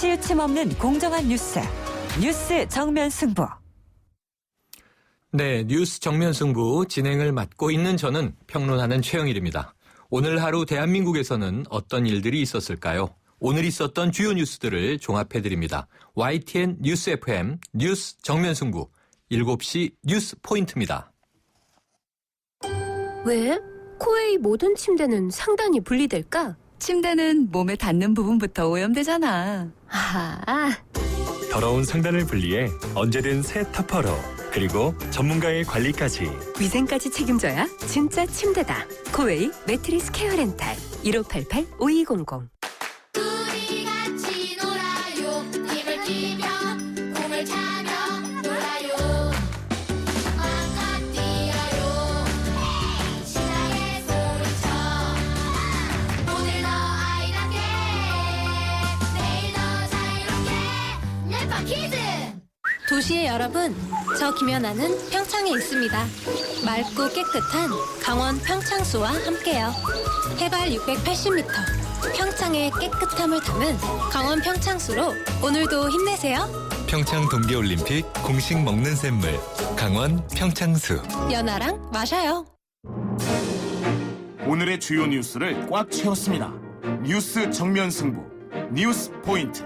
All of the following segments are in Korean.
치우침 없는 공정한 뉴스. 뉴스 정면 승부. 네, 뉴스 정면 승부 진행을 맡고 있는 저는 평론하는 최영일입니다. 오늘 하루 대한민국에서는 어떤 일들이 있었을까요? 오늘 있었던 주요 뉴스들을 종합해드립니다. YTN 뉴스 FM 뉴스 정면 승부 7시 뉴스 포인트입니다. 왜? 코웨이 모든 침대는 상단이 분리될까? 침대는 몸에 닿는 부분부터 오염되잖아. 아, 더러운 상단을 분리해 언제든 새 타퍼로, 그리고 전문가의 관리까지. 위생까지 책임져야 진짜 침대다. 코웨이 매트리스 케어 렌탈 1588-5200. 우리 같이 놀아요. 힘을 끼며 꿈을 차며 놀아요. 마음껏 뛰어요. 신나게 소리쳐. 오늘 더 아이답게, 내일 더 자유롭게. 넷파키즈. 도시의 여러분, 저 김연아는 평창에 있습니다. 맑고 깨끗한 강원 평창수와 함께요. 해발 680m, 평창의 깨끗함을 담은 강원 평창수로 오늘도 힘내세요. 평창 동계올림픽 공식 먹는 샘물, 강원 평창수. 연아랑 마셔요. 오늘의 주요 뉴스를 꽉 채웠습니다. 뉴스 정면 승부, 뉴스 포인트.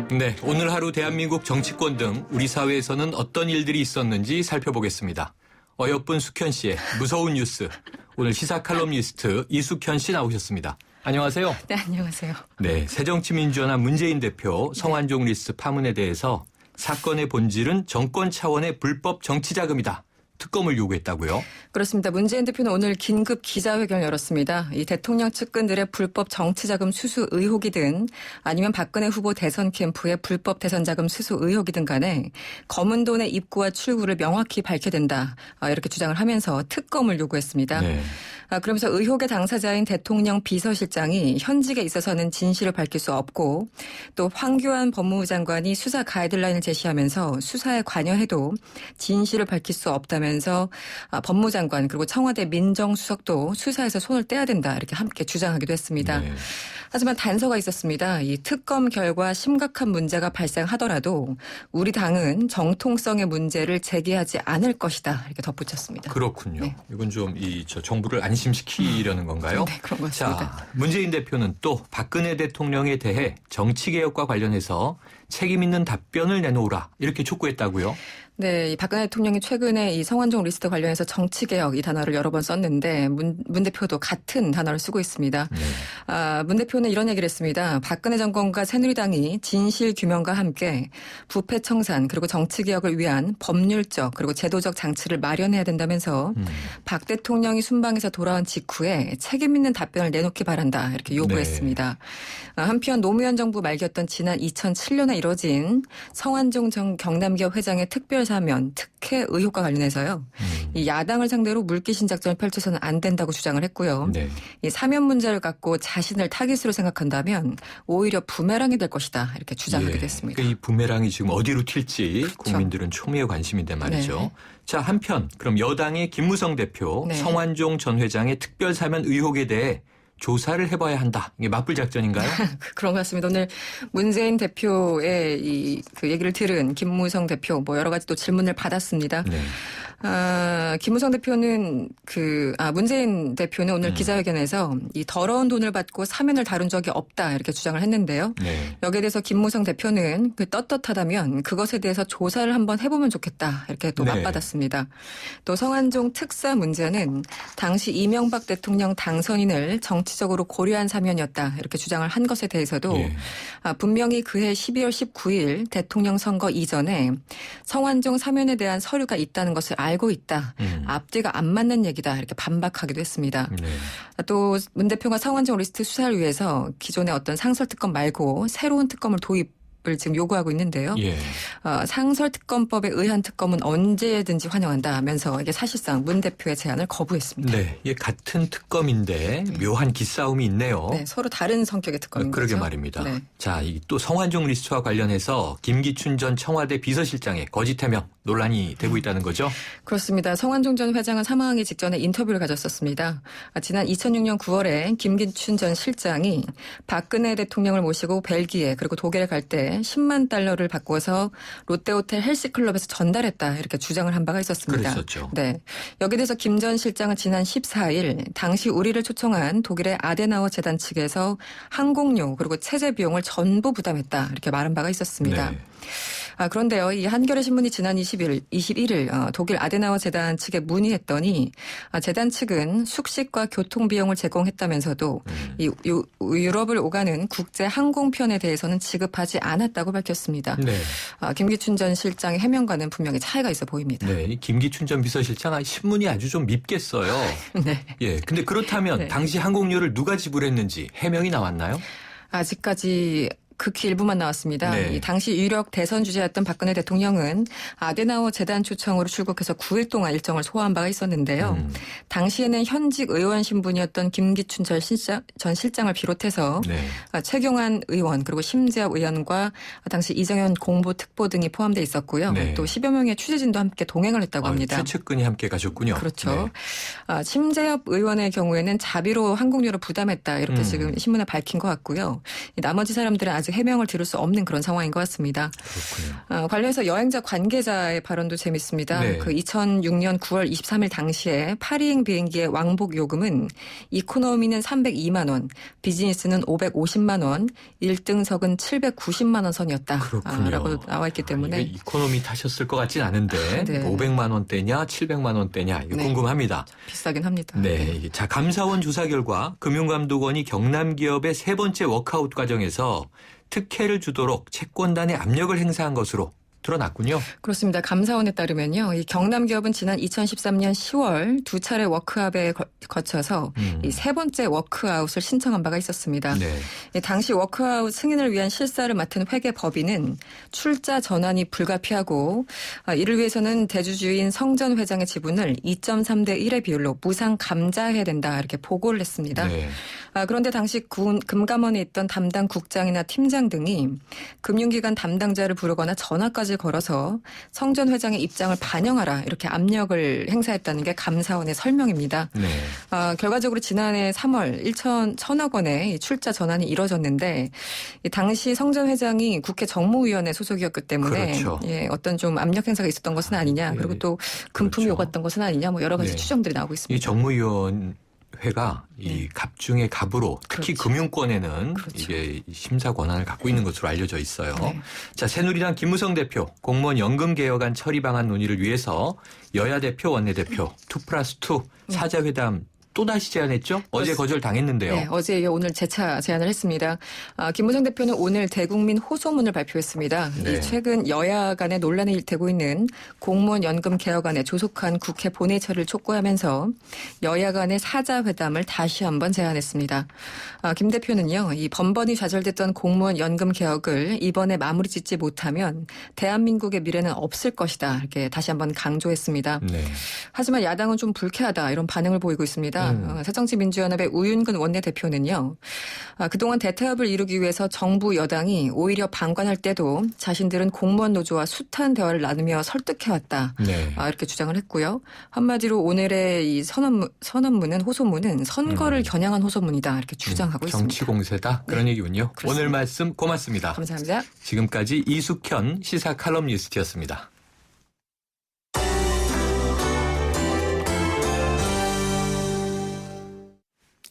네, 오늘 하루 대한민국 정치권 등 우리 사회에서는 어떤 일들이 있었는지 살펴보겠습니다. 어여쁜 숙현 씨의 무서운 뉴스. 오늘 시사 칼럼니스트 이숙현 씨 나오셨습니다. 안녕하세요. 네, 안녕하세요. 네, 새정치민주연합 문재인 대표 성완종 리스트 파문에 대해서 사건의 본질은 정권 차원의 불법 정치자금이다. 특검을 요구했다고요? 그렇습니다. 문재인 대표는 오늘 긴급 기자회견을 열었습니다. 이 대통령 측근들의 불법 정치자금 수수 의혹이든 아니면 박근혜 후보 대선 캠프의 불법 대선자금 수수 의혹이든 간에 검은 돈의 입구와 출구를 명확히 밝혀야 된다. 이렇게 주장을 하면서 특검을 요구했습니다. 네. 그러면서 의혹의 당사자인 대통령 비서실장이 현직에 있어서는 진실을 밝힐 수 없고, 또 황교안 법무부 장관이 수사 가이드라인을 제시하면서 수사에 관여해도 진실을 밝힐 수 없다면서 법무부 장관 그리고 청와대 민정수석도 수사에서 손을 떼야 된다, 이렇게 함께 주장하기도 했습니다. 네. 하지만 단서가 있었습니다. 이 특검 결과 심각한 문제가 발생하더라도 우리 당은 정통성의 문제를 제기하지 않을 것이다, 이렇게 덧붙였습니다. 그렇군요. 네. 이건 좀 정부를 안심시키려는 건가요? 네, 그런 것 같습니다. 자, 문재인 대표는 또 박근혜 대통령에 대해 정치개혁과 관련해서 책임 있는 답변을 내놓으라, 이렇게 촉구했다고요? 네, 이 박근혜 대통령이 최근에 이 성완종 리스트 관련해서 정치개혁 이 단어를 여러 번 썼는데 문 대표도 같은 단어를 쓰고 있습니다. 네. 문 대표는 이런 얘기를 했습니다. 박근혜 정권과 새누리당이 진실 규명과 함께 부패 청산 그리고 정치개혁을 위한 법률적 그리고 제도적 장치를 마련해야 된다면서 박 대통령이 순방에서 돌아온 직후에 책임 있는 답변을 내놓기 바란다, 이렇게 요구했습니다. 네. 한편 노무현 정부 말기였던 지난 2007년에 이뤄진 성완종 전 경남기업 회장의 특별 사면 특혜 의혹과 관련해서요. 이 야당을 상대로 물귀신 작전을 펼쳐서는 안 된다고 주장을 했고요. 네. 이 사면 문제를 갖고 자신을 타깃으로 생각한다면 오히려 부메랑이 될 것이다, 이렇게 주장하기도 했습니다. 그러니까 이 부메랑이 지금 어디로 튈지 국민들은 초미의 관심인데 말이죠. 네. 자, 한편 그럼 여당의 김무성 대표 네. 성완종 전 회장의 특별 사면 의혹에 대해 조사를 해봐야 한다. 이게 맞불 작전인가요? 그런 것 같습니다. 오늘 문재인 대표의 그 얘기를 들은 김무성 대표 여러 가지 또 질문을 받았습니다. 네. 김무성 대표는 문재인 대표는 오늘 기자회견에서 이 더러운 돈을 받고 사면을 다룬 적이 없다, 이렇게 주장을 했는데요. 네. 여기에 대해서 김무성 대표는 떳떳하다면 그것에 대해서 조사를 한번 해보면 좋겠다, 이렇게 또 네. 맞받았습니다. 또 성완종 특사 문제는 당시 이명박 대통령 당선인을 정치적으로 고려한 사면이었다, 이렇게 주장을 한 것에 대해서도 예. 분명히 그해 12월 19일 대통령 선거 이전에 성완종 사면에 대한 서류가 있다는 것을 알고 있다. 앞뒤가 안 맞는 얘기다, 이렇게 반박하기도 했습니다. 네. 또 문 대표가 성완종 리스트 수사를 위해서 기존의 어떤 상설특검 말고 새로운 특검을 지금 요구하고 있는데요. 예. 상설특검법에 의한 특검은 언제든지 환영한다 하면서 이게 사실상 문 대표의 제안을 거부했습니다. 네, 이게 같은 특검인데 묘한 기싸움이 있네요. 네, 서로 다른 성격의 특검인 그러게 거죠. 말입니다. 네. 자, 또 성완종 리스트와 관련해서 김기춘 전 청와대 비서실장의 거짓 해명 논란이 되고 있다는 거죠? 그렇습니다. 성완종 전 회장은 사망하기 직전에 인터뷰를 가졌었습니다. 지난 2006년 9월에 김기춘 전 실장이 박근혜 대통령을 모시고 벨기에 그리고 독일에 갈 때 10만 달러를 바꿔서 롯데호텔 헬스클럽에서 전달했다 이렇게 주장을 한 바가 있었습니다. 그랬었죠. 네. 여기에 대해서 김 전 실장은 지난 14일 당시 우리를 초청한 독일의 아데나워 재단 측에서 항공료 그리고 체제 비용을 전부 부담했다 이렇게 말한 바가 있었습니다. 네. 그런데요, 이 한겨레 신문이 지난 21일 독일 아데나워 재단 측에 문의했더니 재단 측은 숙식과 교통 비용을 제공했다면서도 이 유럽을 오가는 국제 항공편에 대해서는 지급하지 않았다고 밝혔습니다. 네. 김기춘 전 실장의 해명과는 분명히 차이가 있어 보입니다. 네, 이 김기춘 전 비서실장 신문이 아주 좀 밉겠어요. 네. 예, 근데 그렇다면 네. 당시 항공료를 누가 지불했는지 해명이 나왔나요? 아직까지 극히 일부만 나왔습니다. 네. 이 당시 유력 대선 주자였던 박근혜 대통령은 아데나워 재단 초청으로 출국해서 9일 동안 일정을 소화한 바가 있었는데요. 당시에는 현직 의원 신분이었던 김기춘 전 실장을 비롯해서 네. 최경환 의원 그리고 심재엽 의원과 당시 이정현 공보특보 등이 포함되어 있었고요. 네. 또 10여 명의 취재진도 함께 동행을 했다고 합니다. 최측근이 함께 가셨군요. 그렇죠. 심재엽 의원의 경우에는 자비로 항공료를 부담했다 이렇게 지금 신문에 밝힌 것 같고요. 나머지 사람들은 아직 해명을 들을 수 없는 그런 상황인 것 같습니다. 그렇군요. 관련해서 여행자 관계자의 발언도 재밌습니다. 네. 그 2006년 9월 23일 당시에 파리행 비행기의 왕복 요금은 이코노미는 302만 원, 비즈니스는 550만 원, 1등석은 790만 원 선이었다. 그렇군요. 라고 나와 있기 때문에. 이게 이코노미 타셨을 것 같진 않은데 네. 500만 원대냐 700만 원대냐 이거 네. 궁금합니다. 비싸긴 합니다. 네. 자, 감사원 조사 결과 금융감독원이 경남기업의 세 번째 워크아웃 과정에서 특혜를 주도록 채권단에 압력을 행사한 것으로 드러났군요. 그렇습니다. 감사원에 따르면요. 이 경남기업은 지난 2013년 10월 두 차례 워크아웃에 거쳐서 이 세 번째 워크아웃을 신청한 바가 있었습니다. 네. 이 당시 워크아웃 승인을 위한 실사를 맡은 회계법인은 출자 전환이 불가피하고 이를 위해서는 대주주인 성전 회장의 지분을 2.3대 1의 비율로 무상 감자해야 된다 이렇게 보고를 했습니다. 네. 그런데 당시 금감원에 있던 담당 국장이나 팀장 등이 금융기관 담당자를 부르거나 전화까지 걸어서 성전 회장의 입장을 반영하라 이렇게 압력을 행사했다는 게 감사원의 설명입니다. 네. 결과적으로 지난해 3월 1천억 원의 출자 전환이 이뤄졌는데 이 당시 성전 회장이 국회 정무위원회 소속이었기 때문에 그렇죠. 예, 어떤 좀 압력 행사가 있었던 것은 아니냐 네. 그리고 또 금품이 그렇죠. 오갔던 것은 아니냐 뭐 여러 가지 네. 추정들이 나오고 있습니다. 이 정무위원회가 이 갑 중의 갑으로 특히 그렇죠. 금융권에는 그렇죠. 이게 심사 권한을 갖고 있는 것으로 알려져 있어요. 네. 자, 새누리당 김무성 대표 공무원 연금 개혁안 처리 방안 논의를 위해서 여야 대표 원내대표 2+2 사자회담 또다시 제안했죠? 어제 거절당했는데요. 네, 어제 이어 오늘 재차 제안을 했습니다. 김무성 대표는 오늘 대국민 호소문을 발표했습니다. 네. 이 최근 여야 간의 논란이 되고 있는 공무원 연금 개혁안에 조속한 국회 본회의 처리를 촉구하면서 여야 간의 사자회담을 다시 한번 제안했습니다. 김 대표는요, 이 번번이 좌절됐던 공무원 연금 개혁을 이번에 마무리 짓지 못하면 대한민국의 미래는 없을 것이다. 이렇게 다시 한번 강조했습니다. 네. 하지만 야당은 좀 불쾌하다 이런 반응을 보이고 있습니다. 새정치민주연합의 우윤근 원내대표는요. 그동안 대타협을 이루기 위해서 정부 여당이 오히려 방관할 때도 자신들은 공무원 노조와 숱한 대화를 나누며 설득해왔다. 네. 이렇게 주장을 했고요. 한마디로 오늘의 이 선언문은 호소문은 선거를 겨냥한 호소문이다. 이렇게 주장하고 있습니다. 정치 공세다 그런 얘기군요. 그렇습니다. 오늘 말씀 고맙습니다. 감사합니다. 지금까지 이숙현 시사 칼럼니스트였습니다.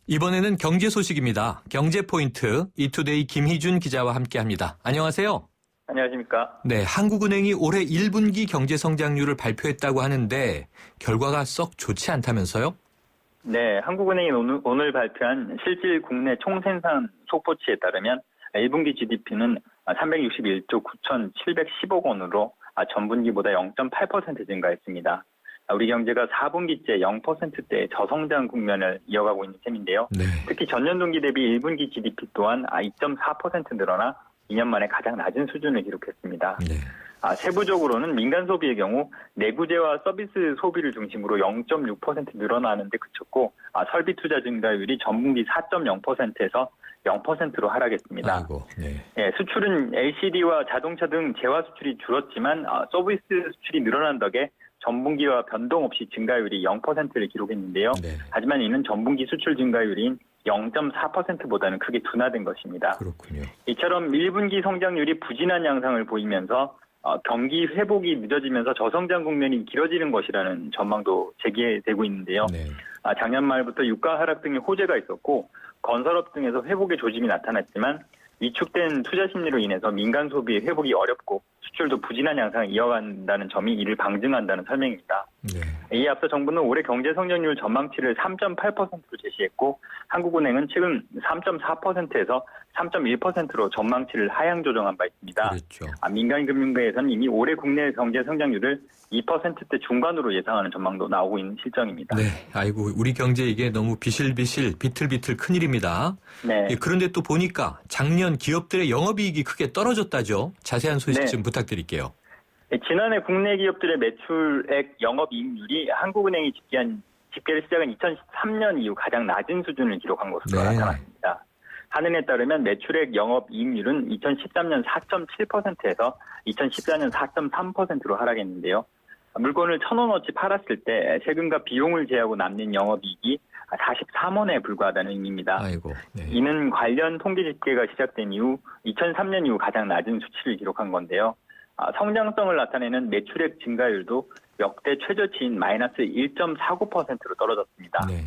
이번에는 경제 소식입니다. 경제포인트 이투데이 김희준 기자와 함께합니다. 안녕하세요. 안녕하십니까. 네, 한국은행이 올해 1분기 경제 성장률을 발표했다고 하는데 결과가 썩 좋지 않다면서요? 네, 한국은행이 오늘 발표한 실질 국내 총생산 속보치에 따르면 1분기 GDP는 361조 9,710억 원으로 전분기보다 0.8% 증가했습니다. 우리 경제가 4분기째 0%대의 저성장 국면을 이어가고 있는 셈인데요. 네. 특히 전년 동기 대비 1분기 GDP 또한 2.4% 늘어나 2년 만에 가장 낮은 수준을 기록했습니다. 네. 세부적으로는 민간 소비의 경우 내구재와 서비스 소비를 중심으로 0.6% 늘어나는데 그쳤고 설비 투자 증가율이 전분기 4.0%에서 0%로 하락했습니다. 아이고, 네. 예, 수출은 LCD와 자동차 등 재화 수출이 줄었지만 서비스 수출이 늘어난 덕에 전분기와 변동 없이 증가율이 0%를 기록했는데요. 네. 하지만 이는 전분기 수출 증가율인 0.4%보다는 크게 둔화된 것입니다. 그렇군요. 이처럼 1분기 성장률이 부진한 양상을 보이면서 경기 회복이 늦어지면서 저성장 국면이 길어지는 것이라는 전망도 제기되고 있는데요. 네. 작년 말부터 유가 하락 등의 호재가 있었고 건설업 등에서 회복의 조짐이 나타났지만 위축된 투자 심리로 인해서 민간 소비 회복이 어렵고 수출도 부진한 양상을 이어간다는 점이 이를 방증한다는 설명입니다. 네. 이에 앞서 정부는 올해 경제 성장률 전망치를 3.8%로 제시했고 한국은행은 최근 3.4%에서 3.1%로 전망치를 하향 조정한 바 있습니다. 그렇죠. 민간 금융계에서는 이미 올해 국내 경제 성장률을 2%대 중반으로 예상하는 전망도 나오고 있는 실정입니다. 네. 아이고, 우리 경제 이게 너무 비실비실, 비틀비틀 큰일입니다. 네. 예, 그런데 또 보니까 작년 기업들의 영업이익이 크게 떨어졌다죠. 자세한 소식 네. 좀 부탁드릴게요. 지난해 국내 기업들의 매출액 영업이익률이 한국은행이 집계를 시작한 2013년 이후 가장 낮은 수준을 기록한 것으로 네. 나타났습니다. 한은에 따르면 매출액 영업이익률은 2013년 4.7%에서 2014년 4.3%로 하락했는데요. 물건을 1,000원어치 팔았을 때 세금과 비용을 제하고 남는 영업이익이 43원에 불과하다는 의미입니다. 아이고. 네. 이는 관련 통계 집계가 시작된 이후 2003년 이후 가장 낮은 수치를 기록한 건데요. 성장성을 나타내는 매출액 증가율도 역대 최저치인 마이너스 1.49%로 떨어졌습니다. 네.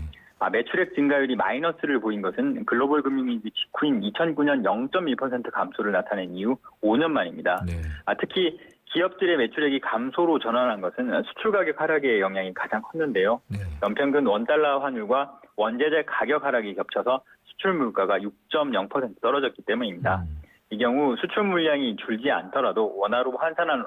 매출액 증가율이 마이너스를 보인 것은 글로벌 금융위기 직후인 2009년 0.1% 감소를 나타낸 이후 5년 만입니다. 네. 특히 기업들의 매출액이 감소로 전환한 것은 수출 가격 하락의 영향이 가장 컸는데요. 네. 연평균 원달러 환율과 원재재 가격 하락이 겹쳐서 수출 물가가 6.0% 떨어졌기 때문입니다. 이 경우 수출 물량이 줄지 않더라도 원화로 환산한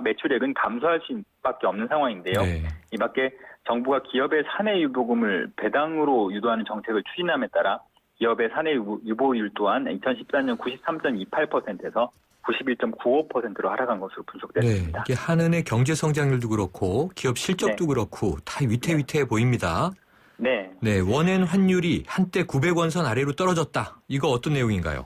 매출액은 감소할 수밖에 없는 상황인데요. 네. 이 밖에 정부가 기업의 사내 유보금을 배당으로 유도하는 정책을 추진함에 따라 기업의 사내 유보율 또한 2014년 93.28%에서 91.95%로 하락한 것으로 분석됐습니다. 네, 이게 한은의 경제 성장률도 그렇고 기업 실적도 그렇고 다 위태위태해 보입니다. 네. 네, 원엔 환율이 한때 900원 선 아래로 떨어졌다. 이거 어떤 내용인가요?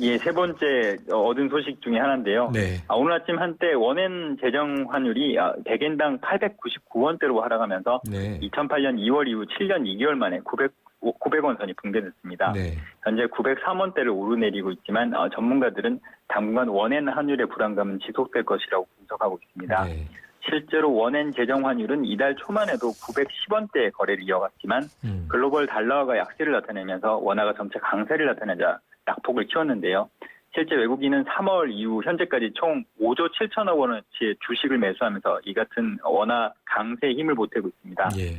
예, 세 번째 얻은 소식 중에 하나인데요. 네. 오늘 아침 한때 원엔 재정 환율이 100엔당 899원대로 하락하면서 네. 2008년 2월 이후 7년 2개월 만에 900원 선이 붕괴됐습니다. 네. 현재 903원대를 오르내리고 있지만 전문가들은 당분간 원엔 환율의 불안감은 지속될 것이라고 분석하고 있습니다. 네. 실제로 원엔 재정 환율은 이달 초만에도 910원대 거래를 이어갔지만 글로벌 달러화가 약세를 나타내면서 원화가 점차 강세를 나타내자 낙폭을 키웠는데요. 실제 외국인은 3월 이후 현재까지 총 5조 7천억 원어치의 주식을 매수하면서 이 같은 원화 강세에 힘을 보태고 있습니다. 예.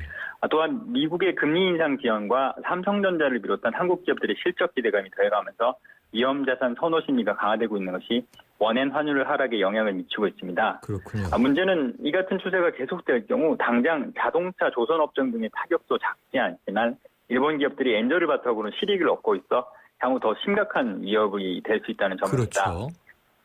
또한 미국의 금리 인상 지연과 삼성전자를 비롯한 한국 기업들의 실적 기대감이 더해가면서 위험자산 선호 심리가 강화되고 있는 것이 원엔 환율 하락에 영향을 미치고 있습니다. 그렇군요. 문제는 이 같은 추세가 계속될 경우 당장 자동차 조선업종 등의 타격도 작지 않지만 일본 기업들이 엔저를 바탕으로 실익을 얻고 있어 향후 더 심각한 위협이 될 수 있다는 점입니다. 그렇죠.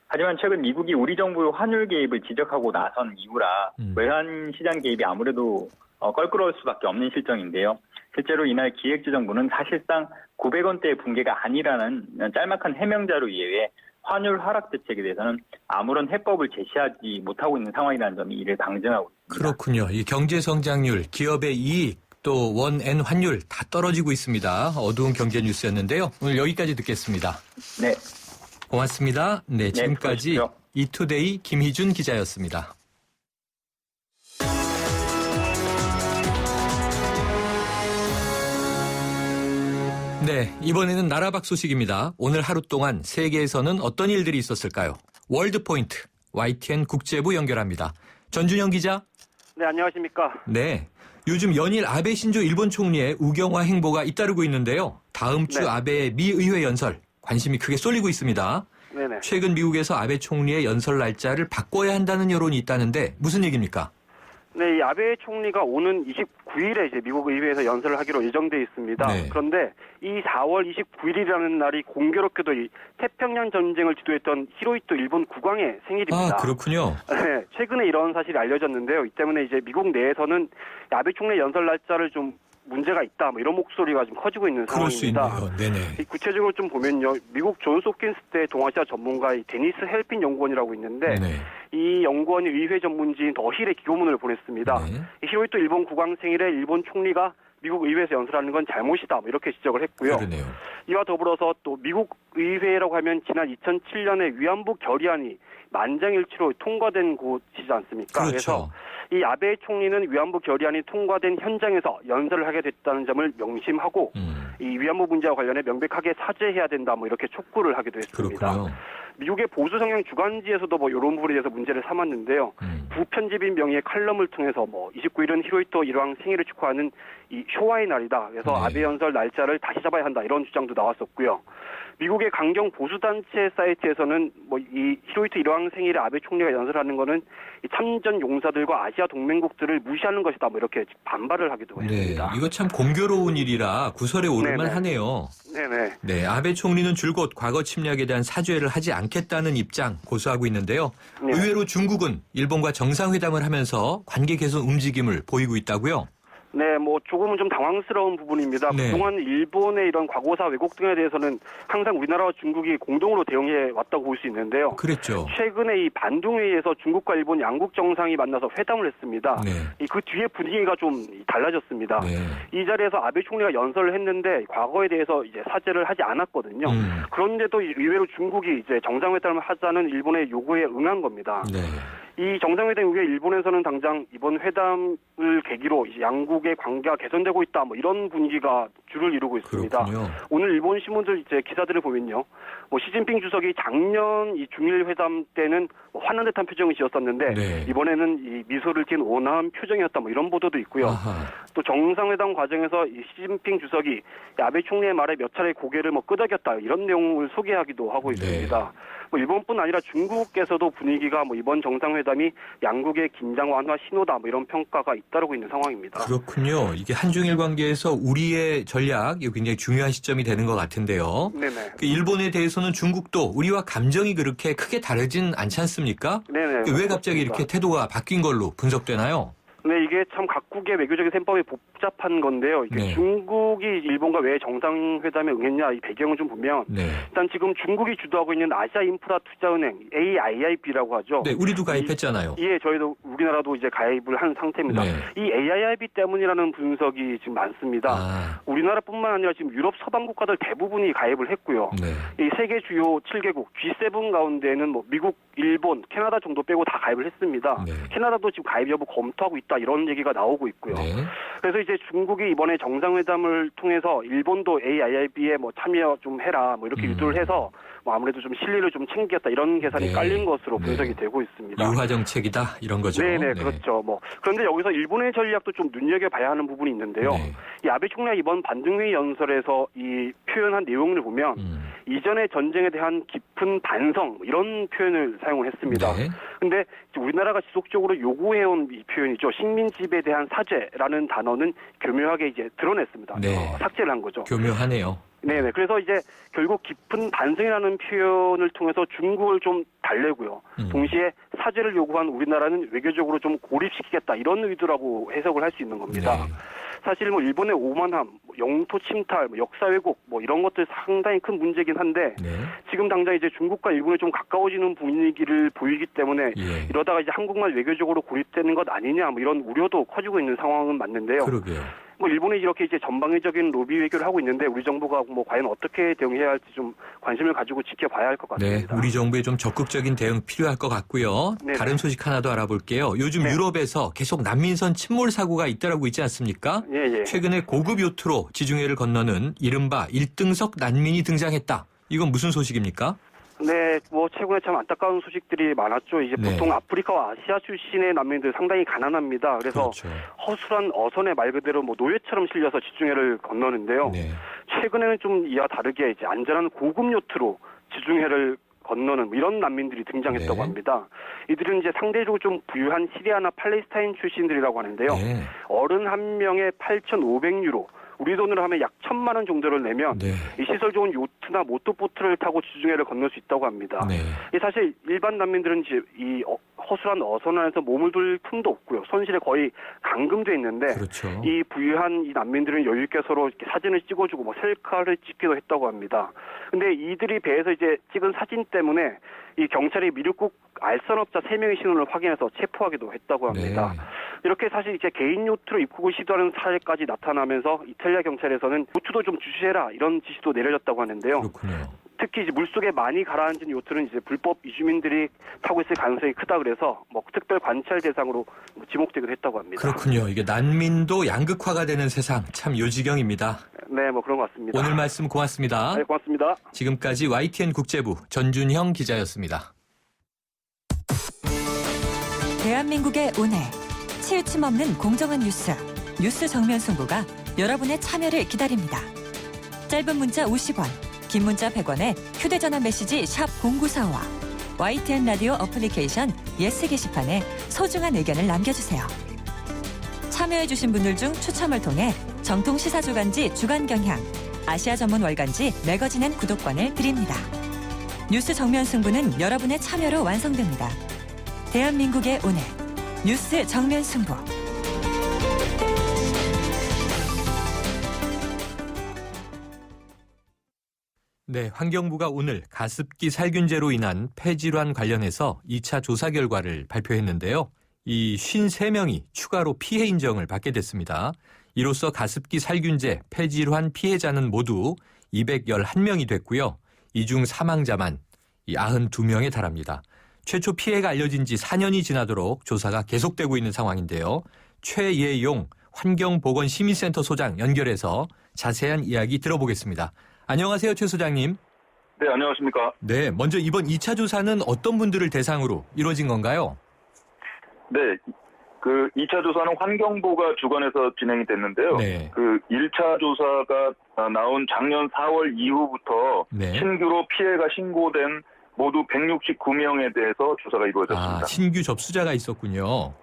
하지만 최근 미국이 우리 정부의 환율 개입을 지적하고 나선 이후라 외환 시장 개입이 아무래도 껄끄러울 수밖에 없는 실정인데요. 실제로 이날 기획재정부는 사실상 900원대의 붕괴가 아니라는 짤막한 해명자로 이외에 환율 하락 대책에 대해서는 아무런 해법을 제시하지 못하고 있는 상황이라는 점이 이를 방증하고 있습니다. 그렇군요. 이 경제 성장률, 기업의 이익, 또 원엔 환율 다 떨어지고 있습니다. 어두운 경제 뉴스였는데요. 오늘 여기까지 듣겠습니다. 네. 고맙습니다. 네, 지금까지 수고하십시오. 이투데이 김희준 기자였습니다. 네, 이번에는 나라박 소식입니다. 오늘 하루 동안 세계에서는 어떤 일들이 있었을까요? 월드포인트, YTN 국제부 연결합니다. 전준영 기자. 네, 안녕하십니까. 네, 요즘 연일 아베 신조 일본 총리의 우경화 행보가 잇따르고 있는데요. 다음 주 네. 아베의 미 의회 연설, 관심이 크게 쏠리고 있습니다. 네네. 최근 미국에서 아베 총리의 연설 날짜를 바꿔야 한다는 여론이 있다는데 무슨 얘기입니까? 네, 이 아베 총리가 오는 29일에 이제 미국 의회에서 연설을 하기로 예정돼 있습니다. 네. 그런데 이 4월 29일이라는 날이 공교롭게도 이 태평양 전쟁을 주도했던 히로히토 일본 국왕의 생일입니다. 아, 그렇군요. 네, 최근에 이런 사실이 알려졌는데요. 이 때문에 이제 미국 내에서는 아베 총리 연설 날짜를 좀 문제가 있다, 뭐 이런 목소리가 좀 커지고 있는 그럴 수 상황입니다. 있네요. 네네. 구체적으로 좀 보면요, 미국 존스 홉킨스 대 동아시아 전문가의 데니스 헬핀 연구원이라고 있는데 네. 이 연구원이 의회 전문지인 더 힐에 기고문을 보냈습니다. 네. 히로히토 일본 국왕 생일에 일본 총리가 미국 의회에서 연설하는 건 잘못이다, 뭐 이렇게 지적을 했고요. 그러네요. 이와 더불어서 또 미국 의회라고 하면 지난 2007년에 위안부 결의안이 만장일치로 통과된 곳이지 않습니까? 그렇죠. 그래서 이 아베 총리는 위안부 결의안이 통과된 현장에서 연설을 하게 됐다는 점을 명심하고 이 위안부 문제와 관련해 명백하게 사죄해야 된다, 뭐 이렇게 촉구를 하기도 했습니다. 그렇군요. 미국의 보수 성향 주간지에서도 뭐 이런 부분에 대해서 문제를 삼았는데요. 부편집인 명의의 칼럼을 통해서 뭐 29일은 히로히토 일왕 생일을 축하하는 이 효화의 날이다. 그래서 네. 아베 연설 날짜를 다시 잡아야 한다, 이런 주장도 나왔었고요. 미국의 강경 보수단체 사이트에서는 뭐 이 히로히토 일왕 생일에 아베 총리가 연설하는 거는 이 참전 용사들과 아시아 동맹국들을 무시하는 것이다, 뭐 이렇게 반발을 하기도 네. 했습니다. 이거 참 공교로운 일이라 구설에 오를만 네네. 하네요. 네네. 네, 아베 총리는 줄곧 과거 침략에 대한 사죄를 하지 않겠다는 입장 고수하고 있는데요. 네. 의외로 중국은 일본과 정상회담을 하면서 관계 개선 움직임을 보이고 있다고요? 네, 뭐 조금은 좀 당황스러운 부분입니다. 네. 그동안 일본의 이런 과거사 왜곡 등에 대해서는 항상 우리나라와 중국이 공동으로 대응해 왔다고 볼 수 있는데요. 그랬죠. 최근에 이 반둥회의에서 중국과 일본 양국 정상이 만나서 회담을 했습니다. 네. 그 뒤에 분위기가 좀 달라졌습니다. 네. 이 자리에서 아베 총리가 연설을 했는데 과거에 대해서 이제 사죄를 하지 않았거든요. 그런데도 의외로 중국이 이제 정상회담을 하자는 일본의 요구에 응한 겁니다. 네. 이 정상회담 이후에 일본에서는 당장 이번 회담을 계기로 이제 양국의 관계가 개선되고 있다, 뭐 이런 분위기가 줄을 이루고 있습니다. 그렇군요. 오늘 일본 신문들 이제 기사들을 보면요, 뭐 시진핑 주석이 작년 이 중일 회담 때는 뭐 화난 듯한 표정을 지었었는데 네. 이번에는 이 미소를 띤 온화한 표정이었다, 뭐 이런 보도도 있고요. 아하. 또 정상회담 과정에서 이 시진핑 주석이 이 아베 총리의 말에 몇 차례 고개를 뭐 끄덕였다, 이런 내용을 소개하기도 하고 있습니다. 네. 뭐 일본뿐 아니라 중국에서도 분위기가 뭐 이번 정상회담이 양국의 긴장 완화 신호다, 뭐 이런 평가가 잇따르고 있는 상황입니다. 그렇군요. 이게 한중일 관계에서 우리의 전략이 굉장히 중요한 시점이 되는 것 같은데요. 네네. 그 일본에 대해서는 중국도 우리와 감정이 그렇게 크게 다르진 않지 않습니까? 네네. 왜 갑자기 이렇게 태도가 바뀐 걸로 분석되나요? 네, 이게 참 각국의 외교적인 셈법이 복잡한 건데요. 이게 네. 중국이 일본과 왜 정상회담에 응했냐, 이 배경을 좀 보면 네. 일단 지금 중국이 주도하고 있는 아시아 인프라 투자은행 AIIB라고 하죠. 네, 우리도 가입했잖아요. 예, 저희도 우리나라도 이제 가입을 한 상태입니다. 네. 이 AIIB 때문이라는 분석이 지금 많습니다. 아, 우리나라뿐만 아니라 지금 유럽 서방 국가들 대부분이 가입을 했고요. 네. 이 세계 주요 7개국 G7 가운데는 뭐 미국, 일본, 캐나다 정도 빼고 다 가입을 했습니다. 네. 캐나다도 지금 가입 여부 검토하고 있다, 이런 얘기가 나오고 있고요. 네. 그래서 이제 중국이 이번에 정상회담을 통해서 일본도 AIIB에 뭐 참여 좀 해라, 뭐 이렇게 유도를 해서 뭐 아무래도 좀 실리를 좀 챙기겠다, 이런 계산이 네. 깔린 것으로 네. 분석이 되고 있습니다. 유화 정책이다 이런 거죠. 네네, 그렇죠. 뭐 그런데 여기서 일본의 전략도 좀 눈여겨봐야 하는 부분이 있는데요. 네. 이 아베 총리가 이번 반등회의 연설에서 이 표현한 내용을 보면 이전의 전쟁에 대한 깊은 반성, 이런 표현을 사용을 했습니다. 네. 근데 우리나라가 지속적으로 요구해온 이 표현이죠. 식민지배에 대한 사죄라는 단어는 교묘하게 이제 드러냈습니다. 네. 삭제를 한 거죠. 교묘하네요. 네네. 그래서 이제 결국 깊은 반성이라는 표현을 통해서 중국을 좀 달래고요. 동시에 사죄를 요구한 우리나라는 외교적으로 좀 고립시키겠다, 이런 의도라고 해석을 할 수 있는 겁니다. 네. 사실 뭐 일본의 오만함, 영토 침탈, 뭐 역사 왜곡, 뭐 이런 것들 상당히 큰 문제긴 한데 네. 지금 당장 이제 중국과 일본이 좀 가까워지는 분위기를 보이기 때문에 예. 이러다가 이제 한국만 외교적으로 고립되는 것 아니냐, 뭐 이런 우려도 커지고 있는 상황은 맞는데요. 그러게요. 뭐 일본이 이렇게 이제 전방위적인 로비 외교를 하고 있는데 우리 정부가 뭐 과연 어떻게 대응해야 할지 좀 관심을 가지고 지켜봐야 할 것 네, 같습니다. 우리 정부의 좀 적극적인 대응 필요할 것 같고요. 네네. 다른 소식 하나 더 알아볼게요. 요즘 네. 유럽에서 계속 난민선 침몰 사고가 잇따르고 있지 않습니까? 예. 최근에 고급 요트로 지중해를 건너는 이른바 1등석 난민이 등장했다. 이건 무슨 소식입니까? 네, 뭐 최근에 참 안타까운 소식들이 많았죠. 이제 네. 보통 아프리카와 아시아 출신의 난민들 상당히 가난합니다. 그래서 그렇죠. 허술한 어선에 말 그대로 뭐 노예처럼 실려서 지중해를 건너는데요. 네. 최근에는 좀 이와 다르게 이제 안전한 고급 요트로 지중해를 건너는 이런 난민들이 등장했다고 네. 합니다. 이들은 이제 상대적으로 좀 부유한 시리아나 팔레스타인 출신들이라고 하는데요. 네. 어른 한 명에 8,500유로, 우리 돈으로 하면 약 1,000만 원 정도를 내면 네. 이 시설 좋은 요트나 모터보트를 타고 지중해를 건널 수 있다고 합니다. 네. 이 사실 일반 난민들은 이제 이 허술한 어선 안에서 몸을 둘 틈도 없고요. 손실에 거의 감금돼 있는데 그렇죠. 이 부유한 이 난민들은 여유 있게 서로 이렇게 사진을 찍어주고 뭐 셀카를 찍기도 했다고 합니다. 근데 이들이 배에서 이제 찍은 사진 때문에 이 경찰이 미륵국 알선업자 3명의 신원을 확인해서 체포하기도 했다고 합니다. 네. 이렇게 사실 이제 개인 요트로 입국을 시도하는 사례까지 나타나면서 이탈리아 경찰에서는 요트도 좀 주시해라 이런 지시도 내려졌다고 하는데요. 그렇군요. 특히 이제 물속에 많이 가라앉은 요트는 이제 불법 이주민들이 타고 있을 가능성이 크다 그래서 뭐 특별 관찰 대상으로 지목되기도 했다고 합니다. 그렇군요. 이게 난민도 양극화가 되는 세상 참 요지경입니다. 네, 뭐 그런 것 같습니다. 오늘 말씀 고맙습니다. 네, 고맙습니다. 지금까지 YTN 국제부 전준형 기자였습니다. 대한민국의 오늘 치우침 없는 공정한 뉴스 정면 승부가 여러분의 참여를 기다립니다. 짧은 문자 50원, 긴 문자 100원에 휴대전화 메시지 샵 0945와 YTN 라디오 어플리케이션 예스 게시판에 소중한 의견을 남겨주세요. 참여해주신 분들 중 추첨을 통해 정통 시사주간지 주간경향, 아시아 전문 월간지 매거진엔 구독권을 드립니다. 뉴스 정면 승부는 여러분의 참여로 완성됩니다. 대한민국의 오늘 뉴스 정면 승부. 네, 환경부가 오늘 가습기 살균제로 인한 폐질환 관련해서 2차 조사 결과를 발표했는데요. 이 53명이 추가로 피해 인정을 받게 됐습니다. 이로써 가습기 살균제 폐질환 피해자는 모두 211명이 됐고요. 이 중 사망자만 92명에 달합니다. 최초 피해가 알려진 지 4년이 지나도록 조사가 계속되고 있는 상황인데요. 최예용 환경보건시민센터 소장 연결해서 자세한 이야기 들어보겠습니다. 안녕하세요, 최 소장님. 네, 안녕하십니까. 네, 먼저 이번 2차 조사는 어떤 분들을 대상으로 이루어진 건가요? 네, 그 2차 조사는 환경부가 주관해서 진행이 됐는데요. 네. 그 1차 조사가 나온 작년 4월 이후부터 네. 신규로 피해가 신고된 모두 169명에 대해서 조사가 이루어졌습니다. 아, 신규 접수자가 있었군요.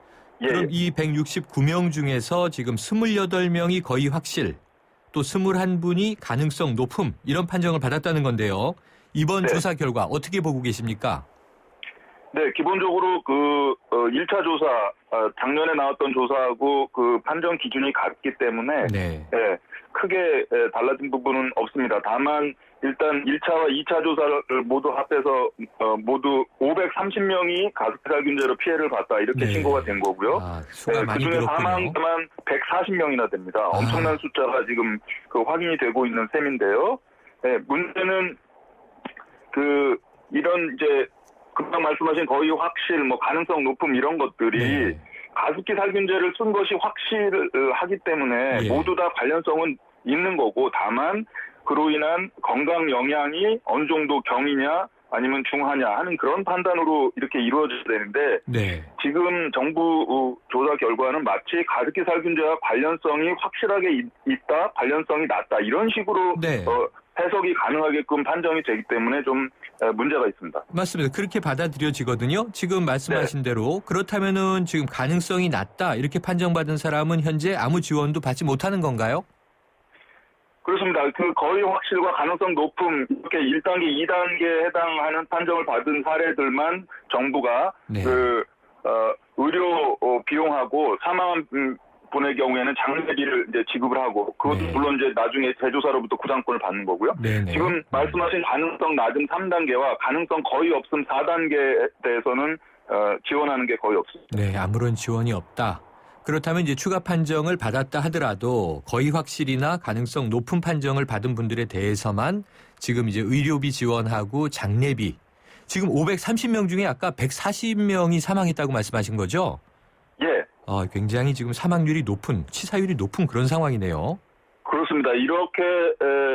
예. 그럼 이 169명 중에서 지금 28명이 거의 확실, 또 21분이 가능성 높음 이런 판정을 받았다는 건데요. 이번 네. 조사 결과 어떻게 보고 계십니까? 네, 기본적으로 그 1차 조사, 작년에 나왔던 조사하고 그 판정 기준이 같기 때문에 네. 예, 크게 달라진 부분은 없습니다. 다만 일단 1차와 2차 조사를 모두 합해서 모두 530명이 가습기살균제로 피해를 봤다 이렇게 네. 신고가 된 거고요. 아, 수가 많이 그중에 늘었군요. 사망자만 140명이나 됩니다. 엄청난 숫자가 지금 그 확인이 되고 있는 셈인데요. 네, 문제는 그 이런 이제 금방 말씀하신 거의 확실, 뭐 가능성 높음 이런 것들이 네. 가습기 살균제를 쓴 것이 확실하기 때문에 예. 모두 다 관련성은 있는 거고, 다만 그로 인한 건강 영향이 어느 정도 경이냐 아니면 중하냐 하는 그런 판단으로 이렇게 이루어져야 되는데 네. 지금 정부 조사 결과는 마치 가습기 살균제와 관련성이 확실하게 있다, 관련성이 낮다 이런 식으로 네. 해석이 가능하게끔 판정이 되기 때문에 좀 문제가 있습니다. 맞습니다. 그렇게 받아들여지거든요. 지금 말씀하신 대로 그렇다면은 지금 가능성이 낮다 이렇게 판정받은 사람은 현재 아무 지원도 받지 못하는 건가요? 그렇습니다. 그 거의 확실과 가능성 높음 이렇게 1단계, 2단계에 해당하는 판정을 받은 사례들만 정부가 네. 의료 비용하고 사망한 분의 경우에는 장례비를 이제 지급을 하고 그것도 네. 물론 이제 나중에 재조사로부터 구상권을 받는 거고요. 네네. 지금 말씀하신 가능성 낮음 3단계와 가능성 거의 없음 4단계에 대해서는 지원하는 게 거의 없습니다. 네, 아무런 지원이 없다. 그렇다면 이제 추가 판정을 받았다 하더라도 거의 확실이나 가능성 높은 판정을 받은 분들에 대해서만 지금 이제 의료비 지원하고 장례비. 지금 530명 중에 아까 140명이 사망했다고 말씀하신 거죠? 예. 굉장히 지금 사망률이 높은, 치사율이 높은 그런 상황이네요. 그렇습니다. 이렇게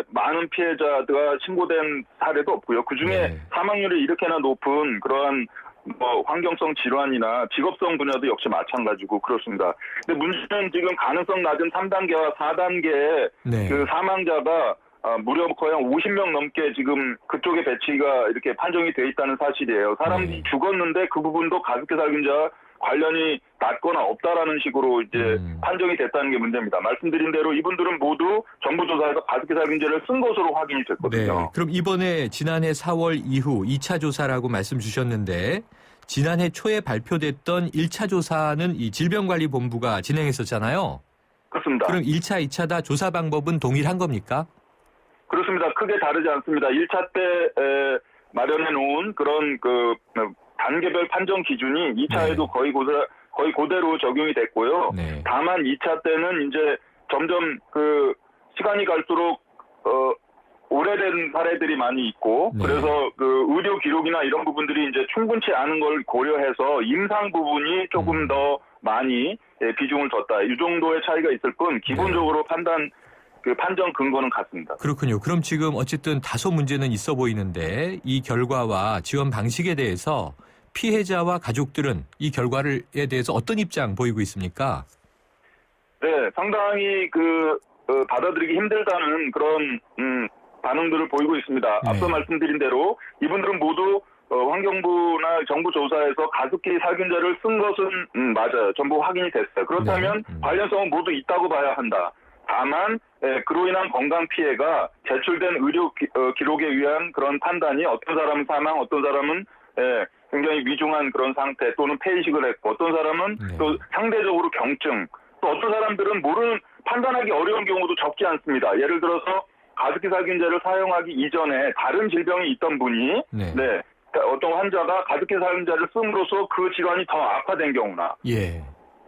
많은 피해자가 신고된 사례도 없고요. 그중에 네. 사망률이 이렇게나 높은 그러한 뭐 환경성 질환이나 직업성 분야도 역시 마찬가지고 그렇습니다. 근데 문제는 지금 가능성 낮은 3단계와 4단계의 네. 그 사망자가 무려 거의 한 50명 넘게 지금 그쪽에 배치가 이렇게 판정이 돼 있다는 사실이에요. 사람들이 죽었는데 그 부분도 가습기 살균제와 관련이 낮거나 없다라는 식으로 이제 판정이 됐다는 게 문제입니다. 말씀드린 대로 이분들은 모두 정부 조사에서 가습기 살균제를 쓴 것으로 확인이 됐거든요. 네. 그럼 이번에 지난해 4월 이후 2차 조사라고 말씀 주셨는데 지난해 초에 발표됐던 1차 조사는 이 질병관리본부가 진행했었잖아요. 그렇습니다. 그럼 1차, 2차 다 조사 방법은 동일한 겁니까? 그렇습니다. 크게 다르지 않습니다. 1차 때 마련해 놓은 그런 그 단계별 판정 기준이 2차에도 거의 그대로 적용이 됐고요. 네. 다만 2차 때는 이제 점점 그 시간이 갈수록 오래된 사례들이 많이 있고 네. 그래서 그 의료 기록이나 이런 부분들이 이제 충분치 않은 걸 고려해서 임상 부분이 조금 더 많이 비중을 뒀다. 이 정도의 차이가 있을 뿐 기본적으로 판정 근거는 같습니다. 그렇군요. 그럼 지금 어쨌든 다소 문제는 있어 보이는데 이 결과와 지원 방식에 대해서 피해자와 가족들은 이 결과에 대해서 어떤 입장 보이고 있습니까? 네, 상당히 받아들이기 힘들다는 그런 반응들을 보이고 있습니다. 네. 앞서 말씀드린 대로 이분들은 모두 환경부나 정부 조사에서 가습기 살균제를 쓴 것은 맞아요. 전부 확인이 됐어요. 그렇다면 관련성은 모두 있다고 봐야 한다. 다만 그로 인한 건강 피해가 제출된 의료 기록에 의한 그런 판단이 어떤 사람은 사망, 어떤 사람은 굉장히 위중한 그런 상태 또는 폐이식을 했고 어떤 사람은 또 상대적으로 경증 또 어떤 사람들은 판단하기 어려운 경우도 적지 않습니다. 예를 들어서 가습기 살균제를 사용하기 이전에 다른 질병이 있던 분이 어떤 환자가 가습기 살균제를 씀으로써 그 질환이 더 악화된 경우나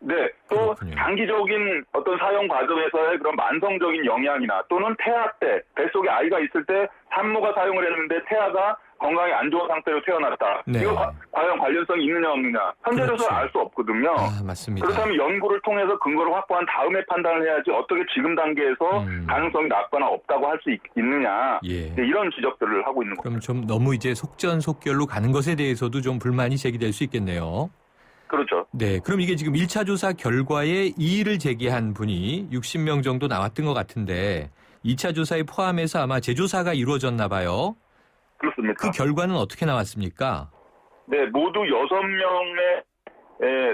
네, 또 그렇군요. 장기적인 어떤 사용 과정에서의 그런 만성적인 영향이나 또는 태아 때 뱃속에 아이가 있을 때 산모가 사용을 했는데 태아가 건강이 안 좋은 상태로 태어났다. 네. 이거 과연 관련성이 있느냐 없느냐 현재로서는 알 수 없거든요. 맞습니다. 그렇다면 연구를 통해서 근거를 확보한 다음에 판단을 해야지 어떻게 지금 단계에서 가능성이 낮거나 없다고 할 수 있느냐 이런 지적들을 하고 있는 겁니다. 그럼 좀 너무 이제 속전속결로 가는 것에 대해서도 좀 불만이 제기될 수 있겠네요. 그렇죠. 네, 그럼 이게 지금 1차 조사 결과에 이의를 제기한 분이 60명 정도 나왔던 것 같은데 2차 조사에 포함해서 아마 재조사가 이루어졌나 봐요. 그렇습니다. 그 결과는 어떻게 나왔습니까? 네, 모두 6명의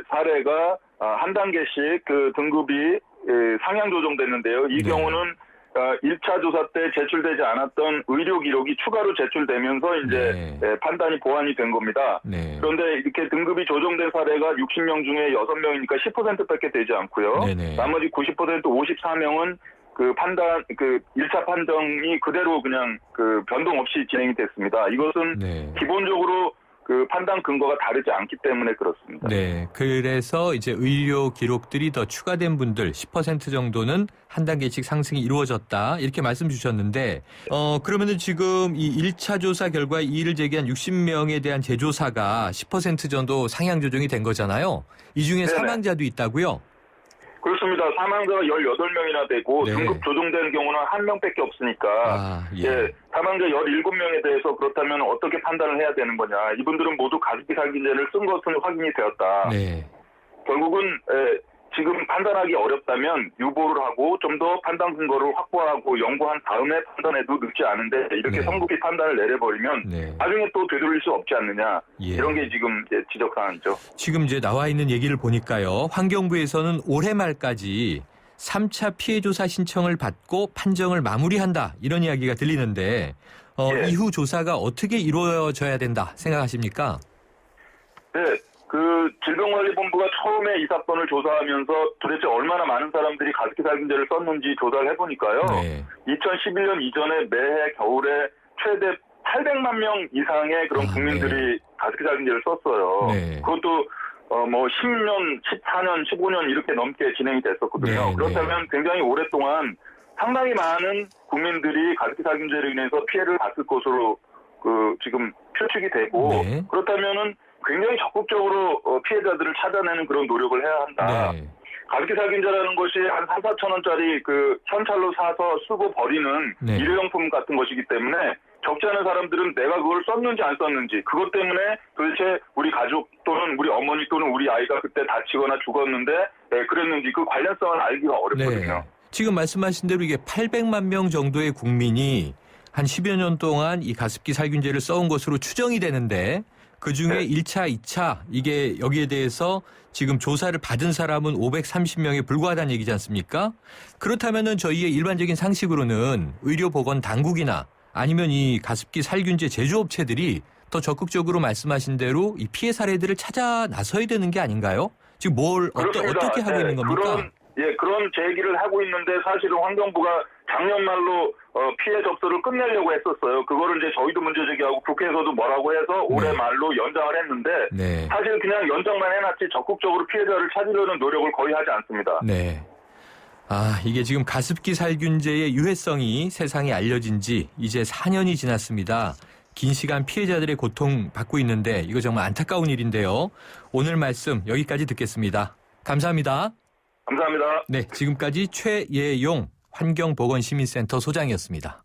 사례가 한 단계씩 그 등급이 상향 조정됐는데요. 이 경우는 1차 조사 때 제출되지 않았던 의료 기록이 추가로 제출되면서 이제 판단이 보완이 된 겁니다. 그런데 이렇게 등급이 조정된 사례가 60명 중에 6명이니까 10%밖에 되지 않고요. 나머지 90% 54명은 그 1차 판정이 그대로 그냥 변동 없이 진행이 됐습니다. 이것은 기본적으로 그 판단 근거가 다르지 않기 때문에 그렇습니다. 네. 그래서 이제 의료 기록들이 더 추가된 분들 10% 정도는 한 단계씩 상승이 이루어졌다. 이렇게 말씀 주셨는데, 그러면은 지금 이 1차 조사 결과에 이의를 제기한 60명에 대한 재조사가 10% 정도 상향 조정이 된 거잖아요. 이 중에 사망자도 있다고요? 그렇습니다. 사망자가 18명이나 되고 등급 조정된 경우는 1명밖에 없으니까 사망자 17명에 대해서 그렇다면 어떻게 판단을 해야 되는 거냐. 이분들은 모두 가습기 살균제를 쓴 것은 확인이 되었다. 결국은 지금 판단하기 어렵다면 유보를 하고 좀 더 판단 근거를 확보하고 연구한 다음에 판단해도 늦지 않은데 이렇게 성급히 판단을 내려버리면 나중에 또 되돌릴 수 없지 않느냐. 이런 게 지금 지적사항이죠. 지금 이제 나와 있는 얘기를 보니까요. 환경부에서는 올해 말까지 3차 피해조사 신청을 받고 판정을 마무리한다. 이런 이야기가 들리는데 이후 조사가 어떻게 이루어져야 된다 생각하십니까? 네. 그 질병관리본부가 처음에 이 사건을 조사하면서 도대체 얼마나 많은 사람들이 가습기 살균제를 썼는지 조사를 해보니까요. 2011년 이전에 매해 겨울에 최대 800만 명 이상의 그런 국민들이 가습기 살균제를 썼어요. 그것도 10년, 14년, 15년 이렇게 넘게 진행이 됐었거든요. 그렇다면 굉장히 오랫동안 상당히 많은 국민들이 가습기 살균제로 인해서 피해를 봤을 것으로 지금 추측이 되고 그렇다면은 굉장히 적극적으로 피해자들을 찾아내는 그런 노력을 해야 한다. 가습기 살균제라는 것이 한 3, 4천 원짜리 현찰로 사서 쓰고 버리는 일회용품 같은 것이기 때문에 적지 않은 사람들은 내가 그걸 썼는지 안 썼는지 그것 때문에 도대체 우리 가족 또는 우리 어머니 또는 우리 아이가 그때 다치거나 죽었는데 그랬는지 그 관련성을 알기가 어렵거든요. 지금 말씀하신 대로 이게 800만 명 정도의 국민이 한 10여 년 동안 이 가습기 살균제를 써온 것으로 추정이 되는데 그중에 1차, 2차 이게 여기에 대해서 지금 조사를 받은 사람은 530명에 불과하다는 얘기지 않습니까? 그렇다면은 저희의 일반적인 상식으로는 의료보건 당국이나 아니면 이 가습기 살균제 제조업체들이 더 적극적으로 말씀하신 대로 이 피해 사례들을 찾아 나서야 되는 게 아닌가요? 지금 어떻게 하고 있는 겁니까? 그런 제기를 하고 있는데 사실은 환경부가 작년 말로 피해 접수를 끝내려고 했었어요. 그거를 이제 저희도 문제 제기하고 국회에서도 뭐라고 해서 올해 말로 연장을 했는데 사실 그냥 연장만 해놨지 적극적으로 피해자를 찾으려는 노력을 거의 하지 않습니다. 네. 이게 지금 가습기 살균제의 유해성이 세상에 알려진 지 이제 4년이 지났습니다. 긴 시간 피해자들의 고통 받고 있는데 이거 정말 안타까운 일인데요. 오늘 말씀 여기까지 듣겠습니다. 감사합니다. 감사합니다. 네, 지금까지 최예용 환경보건시민센터 소장이었습니다.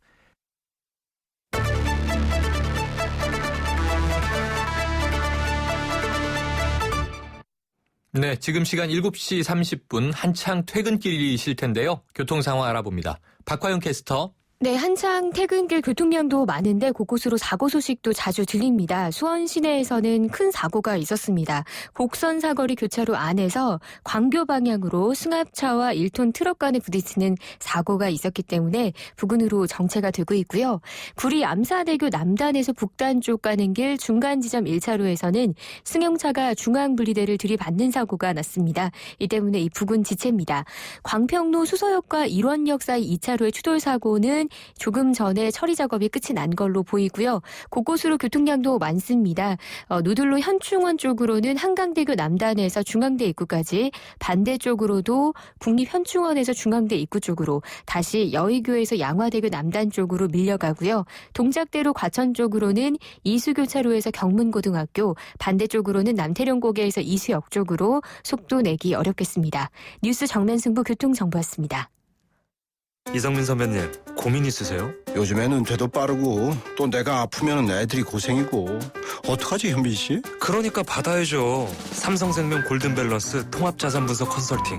네, 지금 시간 7시 30분 한창 퇴근길이실 텐데요. 교통 상황 알아봅니다. 박화영 캐스터. 네, 한창 퇴근길 교통량도 많은데 곳곳으로 사고 소식도 자주 들립니다. 수원 시내에서는 큰 사고가 있었습니다. 곡선 사거리 교차로 안에서 광교 방향으로 승합차와 1톤 트럭 간에 부딪히는 사고가 있었기 때문에 부근으로 정체가 되고 있고요. 구리 암사대교 남단에서 북단 쪽 가는 길 중간 지점 1차로에서는 승용차가 중앙 분리대를 들이받는 사고가 났습니다. 이 때문에 이 부근 지체입니다. 광평로 수서역과 일원역 사이 2차로의 추돌 사고는 조금 전에 처리 작업이 끝이 난 걸로 보이고요. 곳곳으로 교통량도 많습니다. 노들로 현충원 쪽으로는 한강대교 남단에서 중앙대 입구까지, 반대쪽으로도 국립현충원에서 중앙대 입구 쪽으로, 다시 여의교에서 양화대교 남단 쪽으로 밀려가고요. 동작대로 과천 쪽으로는 이수교차로에서 경문고등학교, 반대쪽으로는 남태령고개에서 이수역 쪽으로 속도 내기 어렵겠습니다. 뉴스 정면승부 교통정보였습니다. 이성민 선배님, 고민 있으세요? 요즘엔 은퇴도 빠르고 또 내가 아프면 애들이 고생이고 어떡하지 현빈 씨? 그러니까 받아야죠. 삼성생명 골든밸런스 통합자산 분석 컨설팅.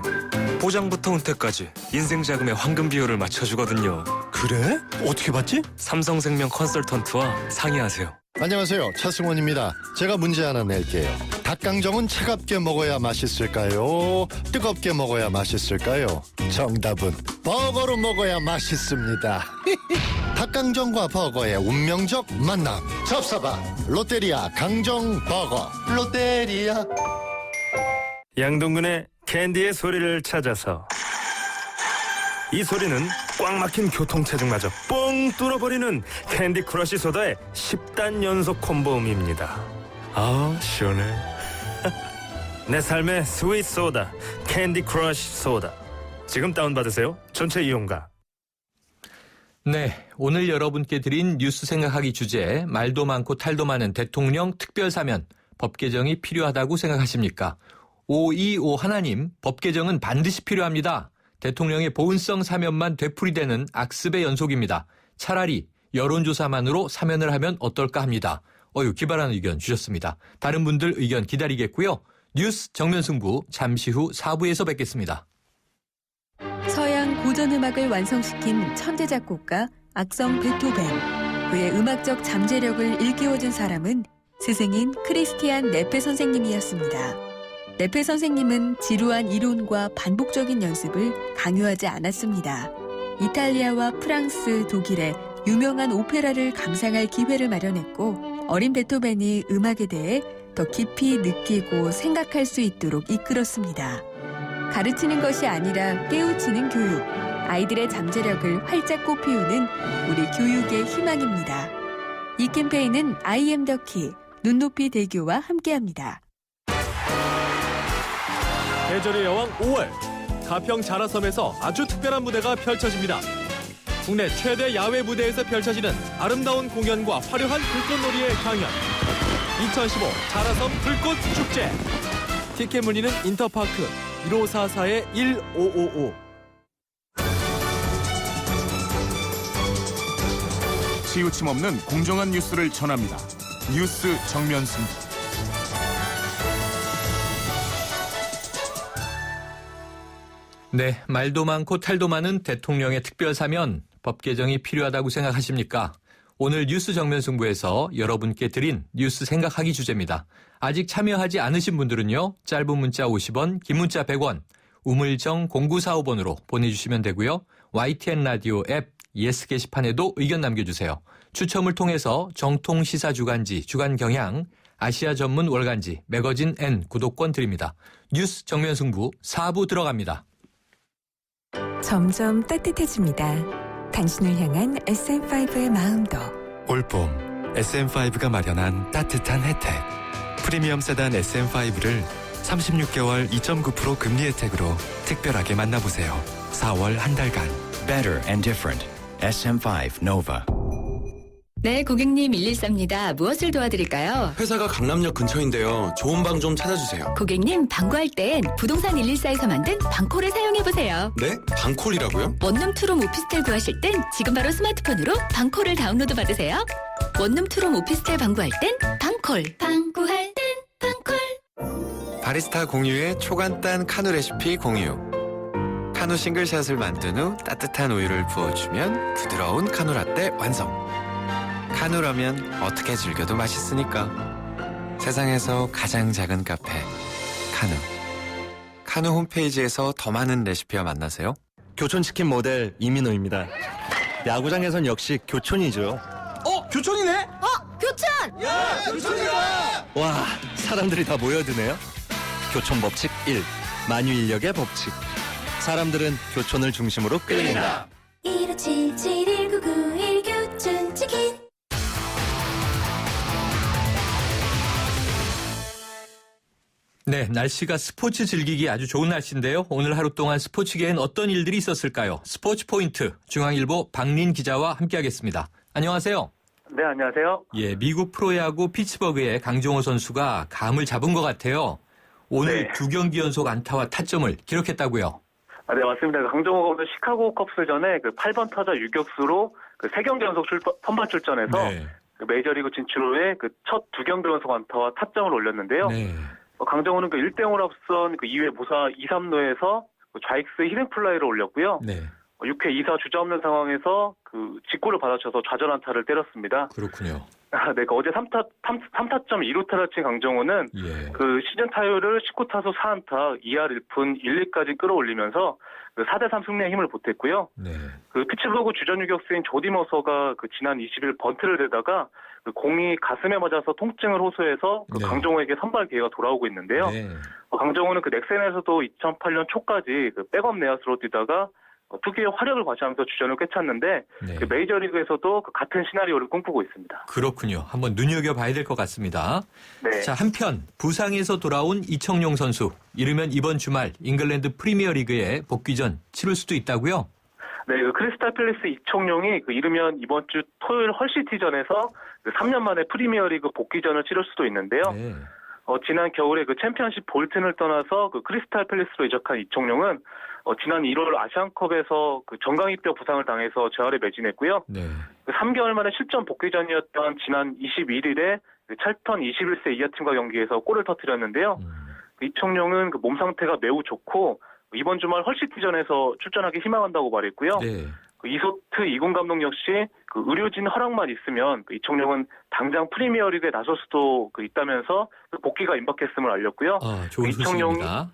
보장부터 은퇴까지 인생 자금의 황금 비율을 맞춰주거든요. 그래? 어떻게 받지? 삼성생명 컨설턴트와 상의하세요. 안녕하세요. 차승원입니다. 제가 문제 하나 낼게요. 닭강정은 차갑게 먹어야 맛있을까요? 뜨겁게 먹어야 맛있을까요? 정답은 버거로 먹어야 맛있습니다. 닭강정과 버거의 운명적 만남. 접사바 롯데리아 강정버거. 롯데리아. 양동근의 캔디의 소리를 찾아서. 이 소리는 꽉 막힌 교통체증마저 뻥 뚫어버리는 캔디 크러쉬 소다의 10단 연속 콤보음입니다. 아, 시원해. 내 삶의 스윗 소다, 캔디 크러쉬 소다. 지금 다운받으세요. 전체 이용가. 네, 오늘 여러분께 드린 뉴스 생각하기 주제, 말도 많고 탈도 많은 대통령 특별사면, 법 개정이 필요하다고 생각하십니까? 525 하나님, 법 개정은 반드시 필요합니다. 대통령의 보은성 사면만 되풀이되는 악습의 연속입니다. 차라리 여론조사만으로 사면을 하면 어떨까 합니다. 기발한 의견 주셨습니다. 다른 분들 의견 기다리겠고요. 뉴스 정면승부 잠시 후 4부에서 뵙겠습니다. 서양 고전음악을 완성시킨 천재 작곡가 악성 베토벤. 그의 음악적 잠재력을 일깨워준 사람은 스승인 크리스티안 네페 선생님이었습니다. 네페 선생님은 지루한 이론과 반복적인 연습을 강요하지 않았습니다. 이탈리아와 프랑스, 독일의 유명한 오페라를 감상할 기회를 마련했고, 어린 베토벤이 음악에 대해 더 깊이 느끼고 생각할 수 있도록 이끌었습니다. 가르치는 것이 아니라 깨우치는 교육, 아이들의 잠재력을 활짝 꽃피우는 우리 교육의 희망입니다. 이 캠페인은 I am the key, 눈높이 대교와 함께합니다. 계절의 여왕 5월, 가평 자라섬에서 아주 특별한 무대가 펼쳐집니다. 국내 최대 야외 무대에서 펼쳐지는 아름다운 공연과 화려한 불꽃놀이의 강연. 2015 자라섬 불꽃축제. 티켓 문의는 인터파크 1544-1555. 치우침 없는 공정한 뉴스를 전합니다. 뉴스 정면승부. 네, 말도 많고 탈도 많은 대통령의 특별 사면 법 개정이 필요하다고 생각하십니까? 오늘 뉴스 정면 승부에서 여러분께 드린 뉴스 생각하기 주제입니다. 아직 참여하지 않으신 분들은요. 짧은 문자 50원, 긴 문자 100원, 우물정 0945번으로 보내주시면 되고요. YTN 라디오 앱 예스 게시판에도 의견 남겨주세요. 추첨을 통해서 정통 시사 주간지 주간 경향, 아시아 전문 월간지 매거진 N 구독권 드립니다. 뉴스 정면 승부 4부 들어갑니다. 점점 따뜻해집니다. 당신을 향한 SM5의 마음도. 올봄 SM5가 마련한 따뜻한 혜택. 프리미엄 세단 SM5를 36개월 2.9% 금리 혜택으로 특별하게 만나보세요. 4월 한 달간. Better and different. SM5 Nova. 네, 고객님 114입니다. 무엇을 도와드릴까요? 회사가 강남역 근처인데요. 좋은 방 좀 찾아주세요. 고객님, 방구할 땐 부동산 114에서 만든 방콜을 사용해보세요. 네? 방콜이라고요? 원룸 투룸 오피스텔 구하실 땐 지금 바로 스마트폰으로 방콜을 다운로드 받으세요. 원룸 투룸 오피스텔 방구할 땐 방콜. 방구할 땐 방콜. 바리스타 공유의 초간단 카누 레시피 공유. 카누 싱글샷을 만든 후 따뜻한 우유를 부어주면 부드러운 카누 라떼 완성. 카누라면 어떻게 즐겨도 맛있으니까. 세상에서 가장 작은 카페 카누. 카누 홈페이지에서 더 많은 레시피와 만나세요. 교촌치킨 모델 이민호입니다. 야구장에선 역시 교촌이죠. 교촌이네? 교촌! 야, 교촌이다! 와, 사람들이 다 모여드네요. 교촌 법칙 1. 만유 인력의 법칙. 사람들은 교촌을 중심으로 끌린다. 1577-1991 교촌치킨. 네, 날씨가 스포츠 즐기기 아주 좋은 날씨인데요. 오늘 하루 동안 스포츠계엔 어떤 일들이 있었을까요? 스포츠 포인트 중앙일보 박린 기자와 함께하겠습니다. 안녕하세요. 네, 안녕하세요. 예, 미국 프로야구 피츠버그의 강정호 선수가 감을 잡은 것 같아요. 오늘 두 경기 연속 안타와 타점을 기록했다고요. 네, 맞습니다. 강정호가 오늘 시카고 컵스전에 8번 타자 유격수로 3경기 연속 선발 출전해서 메이저리그 진출 후에 첫 2경기 연속 안타와 타점을 올렸는데요. 강정호는 1대0으로 앞선 2회 무사 2, 3루에서 좌익수 히딩플라이를 올렸고요. 6회 2사 주자 없는 상황에서 직구를 받아쳐서 좌전 안타를 때렸습니다. 그렇군요. 네, 어제 3타점 2루타를 친 강정호는 시즌 타율을 19타수 4안타, 2할 1푼 1리까지 끌어올리면서 4대3 승리에 힘을 보탰고요. 피츠버그 주전 유격수인 조디 머서가 지난 20일 번트를 대다가 공이 가슴에 맞아서 통증을 호소해서 강정호에게 선발 기회가 돌아오고 있는데요. 강정호는 넥센에서도 2008년 초까지 백업 내야수로 뛰다가 특유의 화력을 과시하면서 주전을 꿰찼는데 메이저리그에서도 같은 시나리오를 꿈꾸고 있습니다. 그렇군요. 한번 눈여겨봐야 될 것 같습니다. 자, 한편 부상에서 돌아온 이청용 선수. 이르면 이번 주말 잉글랜드 프리미어리그에 복귀전 치를 수도 있다고요? 네, 크리스탈 팰리스 이청용이 이르면 이번 주 토요일 헐시티전에서 3년 만에 프리미어리그 복귀전을 치를 수도 있는데요. 지난 겨울에 챔피언십 볼튼을 떠나서 크리스탈 팰리스로 이적한 이청용은 지난 1월 아시안컵에서 정강이뼈 부상을 당해서 재활에 매진했고요. 3개월 만에 실전 복귀전이었던 지난 21일에 찰턴 21세 이하팀과 경기에서 골을 터뜨렸는데요. 이청용은 몸 상태가 매우 좋고 이번 주말 헐시티전에서 출전하기 희망한다고 말했고요. 이소트 이군 감독 역시 의료진 허락만 있으면 이청용은 당장 프리미어리그에 나설 수도 있다면서 복귀가 임박했음을 알렸고요. 좋은 소식입니다.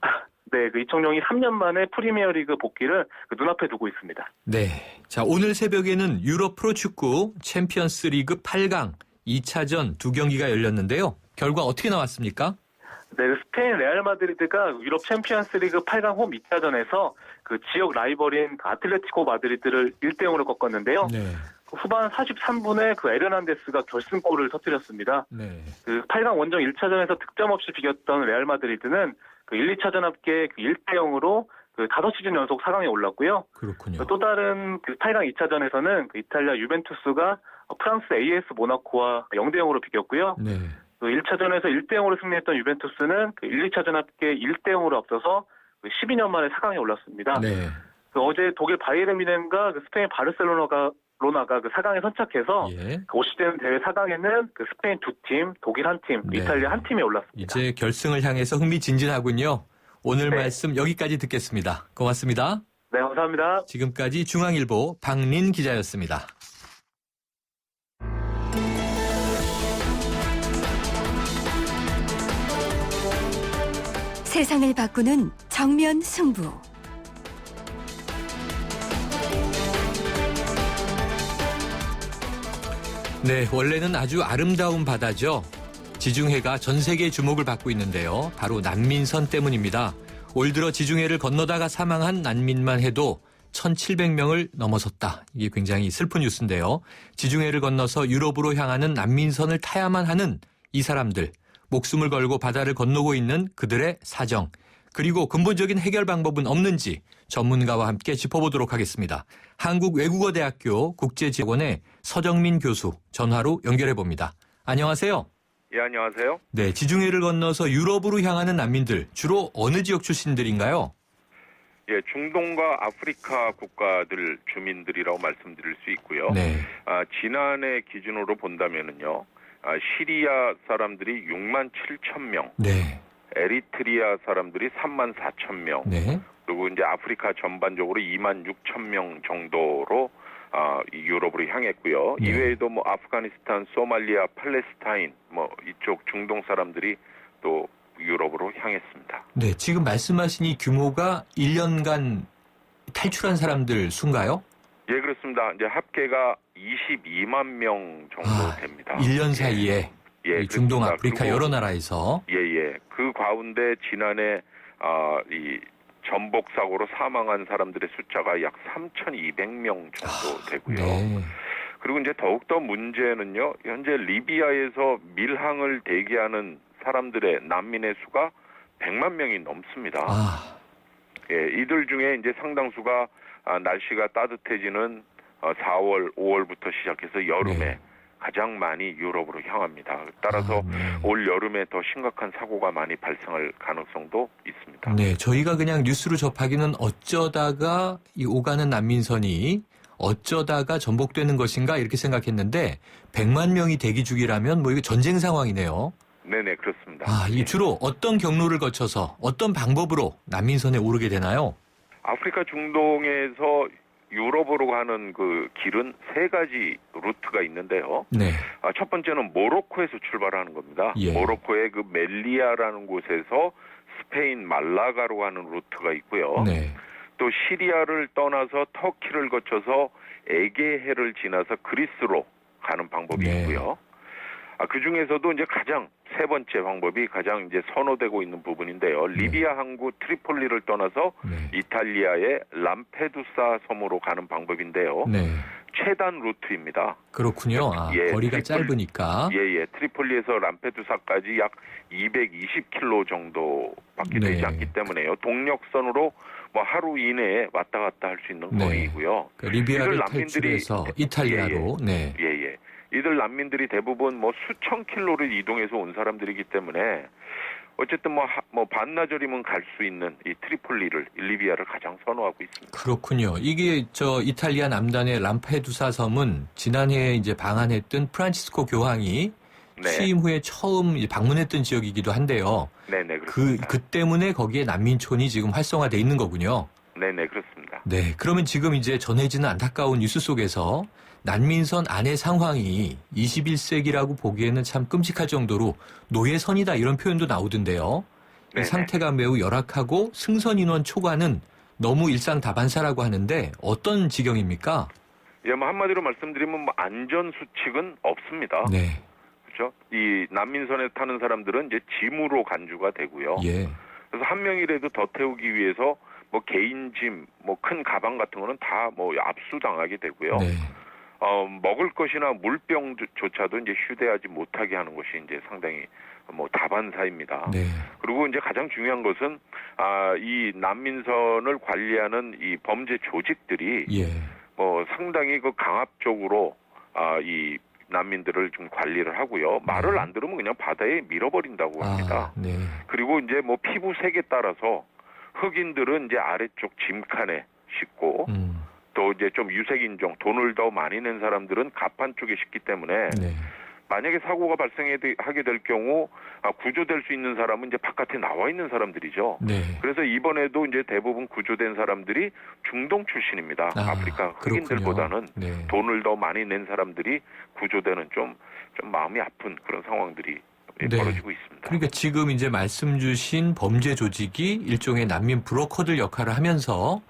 네, 이청용이 3년 만에 프리미어리그 복귀를 눈앞에 두고 있습니다. 네, 자 오늘 새벽에는 유럽 프로축구 챔피언스리그 8강 2차전 2경기가 열렸는데요. 결과 어떻게 나왔습니까? 네, 스페인 레알 마드리드가 유럽 챔피언스리그 8강 홈 2차전에서 지역 라이벌인 아틀레티코 마드리드를 1대0으로 꺾었는데요. 후반 43분에 에르난데스가 결승골을 터뜨렸습니다. 8강 원정 1차전에서 득점 없이 비겼던 레알 마드리드는 1, 2차전 합계 1대0으로 5시즌 연속 4강에 올랐고요. 그렇군요. 또 다른 8강 2차전에서는 이탈리아 유벤투스가 프랑스 AS 모나코와 0대0으로 비겼고요. 1차전에서 1대0으로 승리했던 유벤투스는 1, 2차전 합계 1대0으로 앞서서 12년 만에 4강에 올랐습니다. 어제 독일 바이에른 뮌헨과 스페인 바르셀로나가 4강에 선착해서 올 시즌 대회 4강에는 스페인 2팀, 독일 1팀, 이탈리아 1팀이 올랐습니다. 이제 결승을 향해서 흥미진진하군요. 오늘 네. 말씀 여기까지 듣겠습니다. 고맙습니다. 네, 감사합니다. 지금까지 중앙일보 박린 기자였습니다. 세상을 바꾸는 정면 승부. 네, 원래는 아주 아름다운 바다죠. 지중해가 전 세계의 주목을 받고 있는데요. 바로 난민선 때문입니다. 올 들어 지중해를 건너다가 사망한 난민만 해도 1,700명을 넘어섰다. 이게 굉장히 슬픈 뉴스인데요. 지중해를 건너서 유럽으로 향하는 난민선을 타야만 하는 이 사람들, 목숨을 걸고 바다를 건너고 있는 그들의 사정, 그리고 근본적인 해결 방법은 없는지 전문가와 함께 짚어보도록 하겠습니다. 한국외국어대학교 국제지원의 서정민 교수 전화로 연결해봅니다. 안녕하세요. 예, 안녕하세요. 네, 지중해를 건너서 유럽으로 향하는 난민들, 주로 어느 지역 출신들인가요? 예, 중동과 아프리카 국가들 주민들이라고 말씀드릴 수 있고요. 네. 지난해 기준으로 본다면은요, 시리아 사람들이 6만 7천 명, 네. 에리트리아 사람들이 3만 4천 명, 네. 그리고 이제 아프리카 전반적으로 2만 6천 명 정도로 유럽으로 향했고요. 네. 이외에도 뭐 아프가니스탄, 소말리아, 팔레스타인, 뭐 이쪽 중동 사람들이 또 유럽으로 향했습니다. 네, 지금 말씀하신 이 규모가 1년간 탈출한 사람들 수인가요? 예, 그렇습니다. 이제 합계가 22만 명 정도 됩니다. 1년 사이에 예, 이 중동, 그렇습니다. 아프리카 그리고 여러 나라에서 예. 그 가운데 지난해 이 전복 사고로 사망한 사람들의 숫자가 약 3,200명 정도 되고요. 네. 그리고 이제 더욱더 문제는요. 현재 리비아에서 밀항을 대기하는 사람들의 난민의 수가 100만 명이 넘습니다. 예, 이들 중에 이제 상당수가 날씨가 따뜻해지는 4월, 5월부터 시작해서 여름에 가장 많이 유럽으로 향합니다. 따라서 올 여름에 더 심각한 사고가 많이 발생할 가능성도 있습니다. 네, 저희가 그냥 뉴스로 접하기는 어쩌다가 이 오가는 난민선이 어쩌다가 전복되는 것인가 이렇게 생각했는데 100만 명이 대기 중이라면 뭐 이거 전쟁 상황이네요. 네네, 그렇습니다. 이 주로 어떤 경로를 거쳐서 어떤 방법으로 난민선에 오르게 되나요? 아프리카 중동에서 유럽으로 가는 그 길은 세 가지 루트가 있는데요. 네. 첫 번째는 모로코에서 출발하는 겁니다. 예. 모로코의 그 멜리아라는 곳에서 스페인 말라가로 가는 루트가 있고요. 네. 또 시리아를 떠나서 터키를 거쳐서 에게해를 지나서 그리스로 가는 방법이 있고요. 그 중에서도 이제 가장 세 번째 방법이 가장 이제 선호되고 있는 부분인데요. 리비아 항구 트리폴리를 떠나서 이탈리아의 람페두사 섬으로 가는 방법인데요. 네. 최단 루트입니다. 그렇군요. 거리가 짧으니까. 예. 트리폴리에서 람페두사까지 약 220km 정도밖에 되지 않기 때문에요. 동력선으로 뭐 하루 이내에 왔다 갔다 할 수 있는 거리이고요. 리비아를 탈출해서 이탈리아로. 네. 예. 이들 난민들이 대부분 뭐 수천 킬로를 이동해서 온 사람들이기 때문에 어쨌든 뭐 반나절이면 갈 수 있는 이 트리폴리를 리비아를 가장 선호하고 있습니다. 그렇군요. 이게 이탈리아 남단의 람페두사 섬은 지난해에 이제 방한했던 프란치스코 교황이 취임 후에 처음 방문했던 지역이기도 한데요. 네네, 그렇습니다. 그 때문에 거기에 난민촌이 지금 활성화돼 있는 거군요. 네네, 그렇습니다. 네, 그러면 지금 이제 전해지는 안타까운 뉴스 속에서 난민선 안의 상황이 21세기라고 보기에는 참 끔찍할 정도로 노예선이다 이런 표현도 나오던데요. 이 상태가 매우 열악하고 승선 인원 초과는 너무 일상다반사라고 하는데 어떤 지경입니까? 예, 뭐 한마디로 말씀드리면 뭐 안전 수칙은 없습니다. 네. 그렇죠? 이 난민선에 타는 사람들은 이제 짐으로 간주가 되고요. 예. 그래서 한 명이라도 더 태우기 위해서 뭐 개인 짐, 뭐 큰 가방 같은 거는 다 뭐 압수당하게 되고요. 네. 먹을 것이나 물병조차도 이제 휴대하지 못하게 하는 것이 이제 상당히 뭐 다반사입니다. 네. 그리고 이제 가장 중요한 것은 이 난민선을 관리하는 이 범죄 조직들이 뭐 상당히 그 강압적으로 이 난민들을 좀 관리를 하고요. 말을 안 들으면 그냥 바다에 밀어버린다고 합니다. 네. 그리고 이제 뭐 피부 색에 따라서 흑인들은 이제 아래쪽 짐칸에 싣고 또 이제 좀 유색 인종, 돈을 더 많이 낸 사람들은 갑판 쪽에 싣기 때문에 만약에 사고가 발생하게 될 경우 구조될 수 있는 사람은 이제 바깥에 나와 있는 사람들이죠. 네. 그래서 이번에도 이제 대부분 구조된 사람들이 중동 출신입니다. 아프리카 흑인들보다는 네. 돈을 더 많이 낸 사람들이 구조되는 좀 마음이 아픈 그런 상황들이 벌어지고 있습니다. 그러니까 지금 이제 말씀 주신 범죄 조직이 일종의 난민 브로커들 역할을 하면서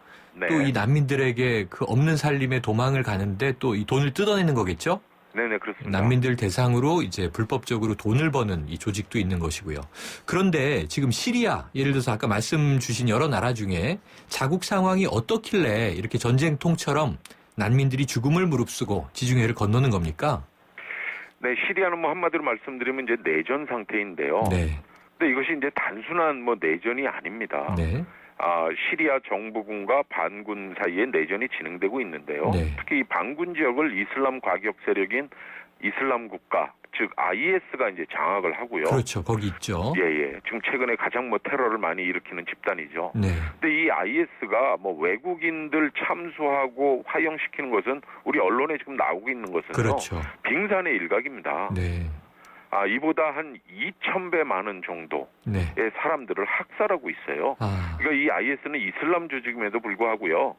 또 이 난민들에게 그 없는 살림에 도망을 가는데 또 이 돈을 뜯어내는 거겠죠? 네네, 그렇습니다. 난민들 대상으로 이제 불법적으로 돈을 버는 이 조직도 있는 것이고요. 그런데 지금 시리아, 예를 들어서 아까 말씀 주신 여러 나라 중에 자국 상황이 어떻길래 이렇게 전쟁통처럼 난민들이 죽음을 무릅쓰고 지중해를 건너는 겁니까? 네, 시리아는 뭐 한마디로 말씀드리면 이제 내전 상태인데요. 네. 근데 이것이 이제 단순한 뭐 내전이 아닙니다. 네. 시리아 정부군과 반군 사이에 내전이 진행되고 있는데요. 네. 특히 이 반군 지역을 이슬람 과격 세력인 이슬람 국가, 즉 IS가 이제 장악을 하고요. 그렇죠. 거기 있죠. 예. 지금 최근에 가장 뭐 테러를 많이 일으키는 집단이죠. 네. 근데 이 IS가 뭐 외국인들 참수하고 화형시키는 것은 우리 언론에 지금 나오고 있는 것은요. 그렇죠. 빙산의 일각입니다. 네. 이보다 한 2,000배 많은 정도의 네. 사람들을 학살하고 있어요. 그러니까 이 IS는 이슬람 조직임에도 불구하고요.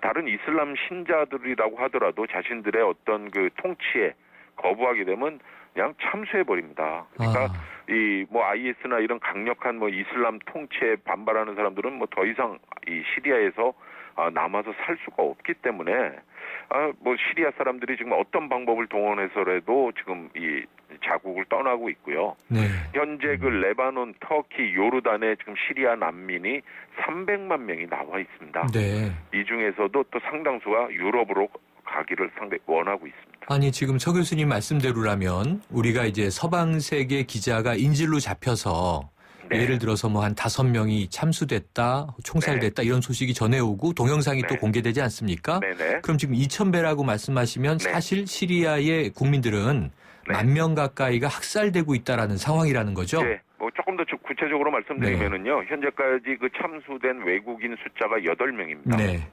다른 이슬람 신자들이라고 하더라도 자신들의 어떤 그 통치에 거부하게 되면 그냥 참수해 버립니다. 그러니까 이 뭐 IS나 이런 강력한 뭐 이슬람 통치에 반발하는 사람들은 뭐 더 이상 이 시리아에서 남아서 살 수가 없기 때문에 뭐 시리아 사람들이 지금 어떤 방법을 동원해서라도 지금 이 자국을 떠나고 있고요. 네. 현재 그 레바논, 터키, 요르단에 지금 시리아 난민이 300만 명이 나와 있습니다. 네. 이 중에서도 또 상당수가 유럽으로 가기를 상당히 원하고 있습니다. 아니 지금 서 교수님 말씀대로라면 우리가 이제 서방 세계 기자가 인질로 잡혀서 예를 들어서 뭐 한 5명이 참수됐다, 총살됐다 이런 소식이 전해오고 동영상이 또 공개되지 않습니까? 네네. 그럼 지금 2,000배라고 말씀하시면 사실 시리아의 국민들은 10,000명 가까이가 학살되고 있다라는 상황이라는 거죠? 네. 뭐 조금 더 구체적으로 말씀드리면은요. 현재까지 그 참수된 외국인 숫자가 8명입니다. 네.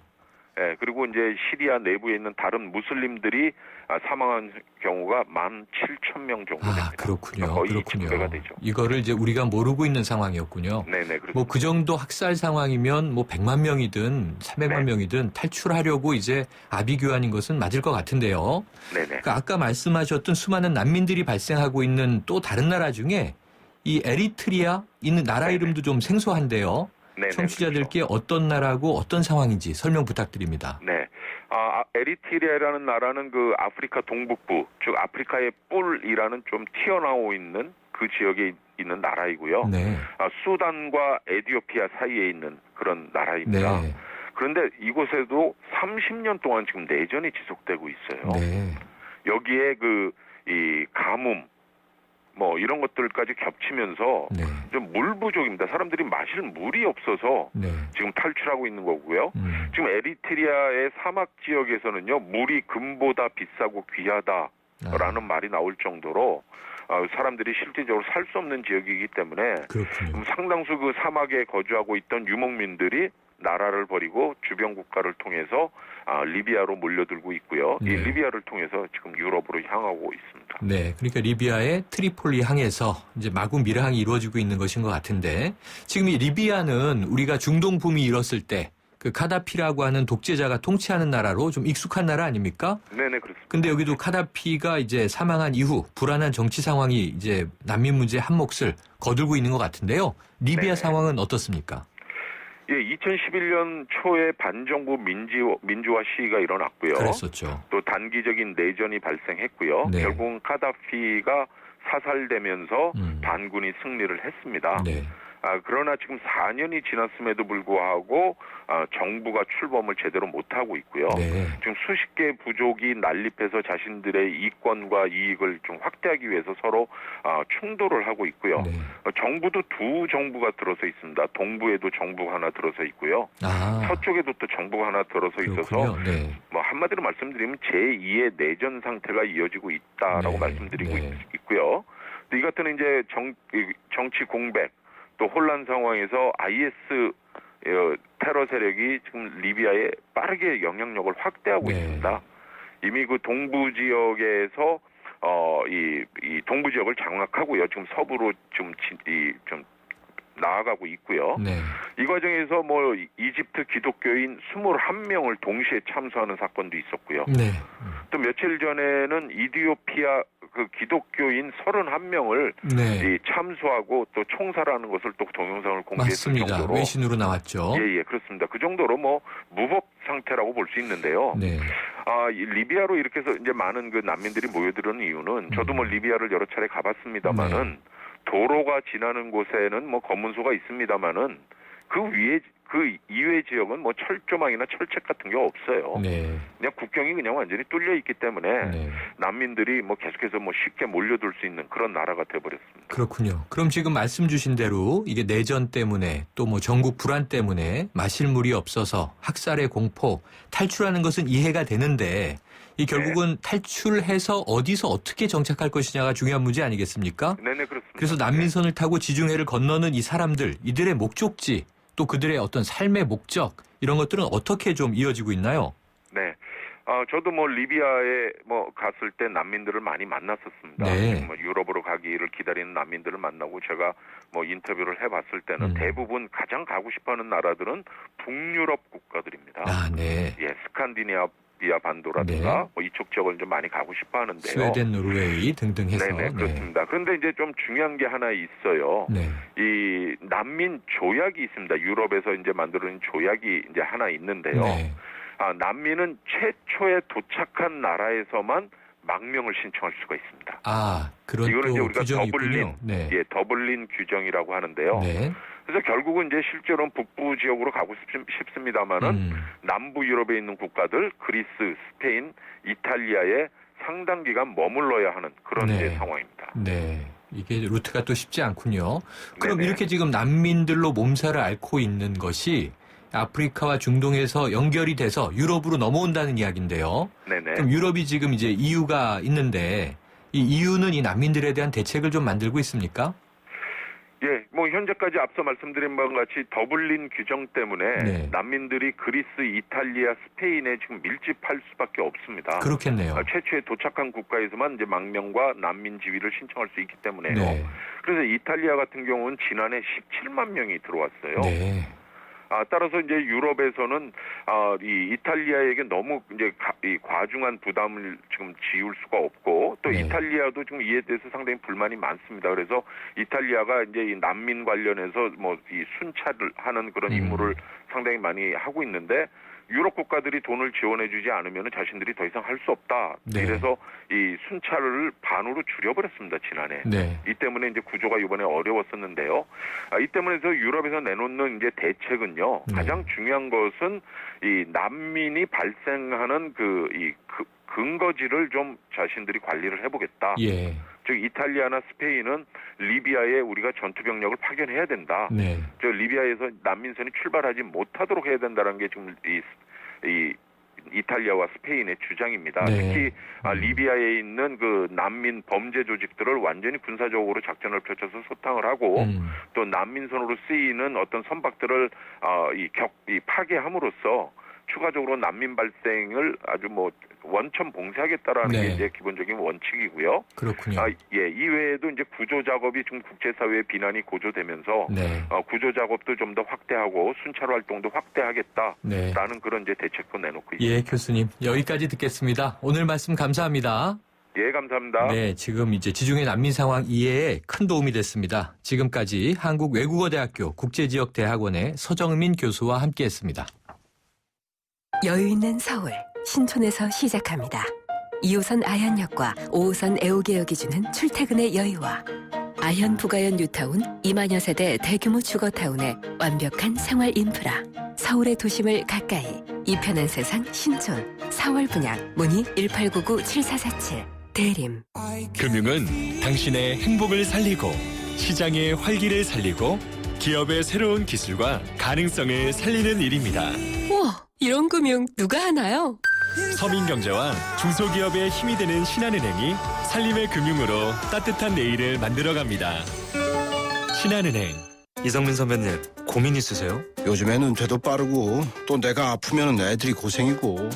예, 그리고 이제 시리아 내부에 있는 다른 무슬림들이 사망한 경우가 17,000명 정도 됩니다. 그렇군요. 거의 그렇군요. 2,000배가 되죠. 이거를 이제 우리가 모르고 있는 상황이었군요. 네네, 그렇습니다. 뭐 그 정도 학살 상황이면 뭐 100만 명이든 300만 명이든 탈출하려고 이제 아비규환인 것은 맞을 것 같은데요. 네네. 그러니까 아까 말씀하셨던 수많은 난민들이 발생하고 있는 또 다른 나라 중에 이 에리트리아 있는 나라 이름도 좀 생소한데요. 네네, 청취자들께 어떤 나라고 어떤 상황인지 설명 부탁드립니다. 네. 에리트리아라는 나라는 그 아프리카 동북부, 즉 아프리카의 뿔이라는 좀 튀어나오고 있는 그 지역에 있는 나라이고요. 네. 수단과 에티오피아 사이에 있는 그런 나라입니다. 네. 그런데 이곳에도 30년 동안 지금 내전이 지속되고 있어요. 네. 여기에 이 가뭄, 뭐 이런 것들까지 겹치면서 좀 물 부족입니다. 사람들이 마실 물이 없어서 지금 탈출하고 있는 거고요. 지금 에리트리아의 사막 지역에서는요, 물이 금보다 비싸고 귀하다라는 말이 나올 정도로 사람들이 실질적으로 살 수 없는 지역이기 때문에 상당수 그 사막에 거주하고 있던 유목민들이 나라를 버리고 주변 국가를 통해서 리비아로 몰려들고 있고요. 이 리비아를 통해서 지금 유럽으로 향하고 있습니다. 네, 그러니까 리비아의 트리폴리 항에서 이제 마구 밀항이 이루어지고 있는 것인 것 같은데 지금 이 리비아는 우리가 중동 붐이 일었을 때 그 카다피라고 하는 독재자가 통치하는 나라로 좀 익숙한 나라 아닙니까? 네네, 그렇습니다. 근데 여기도 카다피가 이제 사망한 이후 불안한 정치 상황이 이제 난민 문제의 한 몫을 거들고 있는 것 같은데요. 리비아 상황은 어떻습니까? 예, 2011년 초에 반정부 민주화 시위가 일어났고요. 그랬었죠. 또 단기적인 내전이 발생했고요. 네. 결국은 카다피가 사살되면서 반군이 승리를 했습니다. 네. 그러나 지금 4년이 지났음에도 불구하고 정부가 출범을 제대로 못하고 있고요. 지금 수십 개 부족이 난립해서 자신들의 이권과 이익을 좀 확대하기 위해서 서로 충돌을 하고 있고요. 정부도 두 정부가 들어서 있습니다. 동부에도 정부가 하나 들어서 있고요. 서쪽에도 또 정부가 하나 들어서 있어서 뭐 한마디로 말씀드리면 제2의 내전 상태가 이어지고 있다라고 말씀드리고 있고요. 이 같은 이제 정치 공백 또 혼란 상황에서 IS 테러 세력이 지금 리비아에 빠르게 영향력을 확대하고 있습니다. 이미 그 동부 지역에서 이 동부 지역을 장악하고요. 지금 서부로 좀 나아가고 있고요. 네. 이 과정에서 뭐 이집트 기독교인 21명을 동시에 참수하는 사건도 있었고요. 네. 또 며칠 전에는 이디오피아 그 기독교인 31명을 네. 참수하고 또 총살하는 것을 또 동영상을 공개했을 맞습니다. 정도로 외신으로 나왔죠. 예, 그렇습니다. 그 정도로 뭐 무법 상태라고 볼 수 있는데요. 네. 이 리비아로 이렇게 해서 이제 많은 그 난민들이 모여드는 이유는 저도 뭐 리비아를 여러 차례 가봤습니다만은 도로가 지나는 곳에는 뭐 검문소가 있습니다만은 그 이외 지역은 뭐 철조망이나 철책 같은 게 없어요. 네. 그냥 국경이 그냥 완전히 뚫려 있기 때문에 난민들이 뭐 계속해서 뭐 쉽게 몰려들 수 있는 그런 나라가 돼버렸습니다. 그렇군요. 그럼 지금 말씀 주신 대로 이게 내전 때문에 또 뭐 전국 불안 때문에 마실 물이 없어서 학살의 공포, 탈출하는 것은 이해가 되는데 이 결국은 탈출해서 어디서 어떻게 정착할 것이냐가 중요한 문제 아니겠습니까? 네네, 그렇습니다. 그래서 난민선을 타고 지중해를 건너는 이 사람들, 이들의 목적지, 또 그들의 어떤 삶의 목적 이런 것들은 어떻게 좀 이어지고 있나요? 네. 저도 뭐 리비아에 뭐 갔을 때 난민들을 많이 만났었습니다. 네. 뭐 유럽으로 가기를 기다리는 난민들을 만나고 제가 뭐 인터뷰를 해봤을 때는 대부분 가장 가고 싶어하는 나라들은 북유럽 국가들입니다. 아, 네. 예, 스칸디나비아 반도라든가 뭐 이쪽 지역을 좀 많이 가고 싶어하는데요. 스웨덴, 노르웨이 등등 해서. 네네, 그렇습니다. 그런데 이제 좀 중요한 게 하나 있어요. 네. 이 난민 조약이 있습니다. 유럽에서 이제 만들어낸 조약이 이제 하나 있는데요. 네. 난민은 최초에 도착한 나라에서만 망명을 신청할 수가 있습니다. 그런 이거는 이제 또 우리가 규정이 있군요. 네. 더블린 규정이라고 하는데요. 네. 그래서 결국은 이제 실제로는 북부 지역으로 가고 싶습니다만은 남부 유럽에 있는 국가들, 그리스, 스페인, 이탈리아에 상당 기간 머물러야 하는 그런 이제 상황입니다. 네. 이게 루트가 또 쉽지 않군요. 그럼 네네. 이렇게 지금 난민들로 몸살을 앓고 있는 것이 아프리카와 중동에서 연결이 돼서 유럽으로 넘어온다는 이야기인데요. 네네. 그럼 유럽이 지금 이제 EU가 있는데 이 EU는 이 난민들에 대한 대책을 좀 만들고 있습니까? 예, 뭐 현재까지 앞서 말씀드린 바와 같이 더블린 규정 때문에 난민들이 그리스, 이탈리아, 스페인에 지금 밀집할 수밖에 없습니다. 그렇겠네요. 최초에 도착한 국가에서만 이제 망명과 난민 지위를 신청할 수 있기 때문에요. 네. 그래서 이탈리아 같은 경우는 지난해 17만 명이 들어왔어요. 네. 따라서 이제 유럽에서는 이 이탈리아에게 너무 이제 이 과중한 부담을 지금 지울 수가 없고 또 이탈리아도 지금 이에 대해서 상당히 불만이 많습니다. 그래서 이탈리아가 이제 이 난민 관련해서 뭐 이 순찰을 하는 그런 임무를 상당히 많이 하고 있는데 유럽 국가들이 돈을 지원해주지 않으면 자신들이 더 이상 할 수 없다. 그래서 이 순찰을 반으로 줄여버렸습니다, 지난해. 이 때문에 이제 구조가 이번에 어려웠었는데요. 이 때문에 유럽에서 내놓는 이제 대책은요. 가장 중요한 것은 이 난민이 발생하는 이 근거지를 좀 자신들이 관리를 해보겠다. 즉 이탈리아나 스페인은 리비아에 우리가 전투병력을 파견해야 된다. 저 리비아에서 난민선이 출발하지 못하도록 해야 된다는 게 지금 이 이탈리아와 스페인의 주장입니다. 특히 리비아에 있는 그 난민 범죄 조직들을 완전히 군사적으로 작전을 펼쳐서 소탕을 하고 또 난민선으로 쓰이는 어떤 선박들을 파괴함으로써 추가적으로 난민 발생을 아주 뭐 원천 봉쇄하겠다라는 게 이제 기본적인 원칙이고요. 그렇군요. 이외에도 이제 구조 작업이 지금 국제사회의 비난이 고조되면서 구조 작업도 좀 더 확대하고 순찰 활동도 확대하겠다라는 그런 이제 대책도 내놓고 있습니다. 예, 교수님 여기까지 듣겠습니다. 오늘 말씀 감사합니다. 예, 감사합니다. 네, 지금 이제 지중해 난민 상황 이해에 큰 도움이 됐습니다. 지금까지 한국외국어대학교 국제지역대학원의 서정민 교수와 함께했습니다. 여유 있는 서울 신촌에서 시작합니다. 2호선 아현역과 5호선 애호개역이 주는 출퇴근의 여유와 아현 부가현 뉴타운 2만여 세대 대규모 주거타운의 완벽한 생활 인프라. 서울의 도심을 가까이 이 편한 세상 신촌 4월 분양 문의 1899-7447 대림. 금융은 당신의 행복을 살리고 시장의 활기를 살리고 기업의 새로운 기술과 가능성을 살리는 일입니다. 우와, 이런 금융 누가 하나요? 서민경제와 중소기업의 힘이 되는 신한은행이 산림의 금융으로 따뜻한 내일을 만들어갑니다. 신한은행 이성민 선배님, 고민 있으세요? 요즘엔 은퇴도 빠르고 또 내가 아프면 애들이 고생이고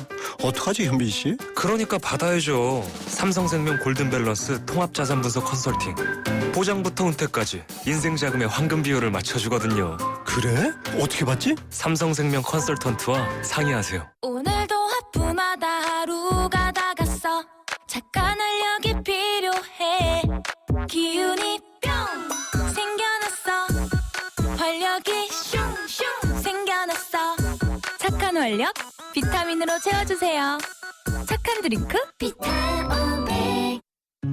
어떡하지 현빈 씨? 그러니까 받아야죠. 삼성생명 골든밸런스 통합자산분석 컨설팅. 보장부터 은퇴까지 인생자금의 황금 비율을 맞춰주거든요. 그래? 어떻게 받지? 삼성생명 컨설턴트와 상의하세요. 오늘도 하품하다 하루가 다 갔어. 착한 활력이 필요해. 기운이 뿅 생겨났어. 활력이 슝슝 생겨났어. 착한 활력 비타민으로 채워주세요. 착한 드링크 비타오백.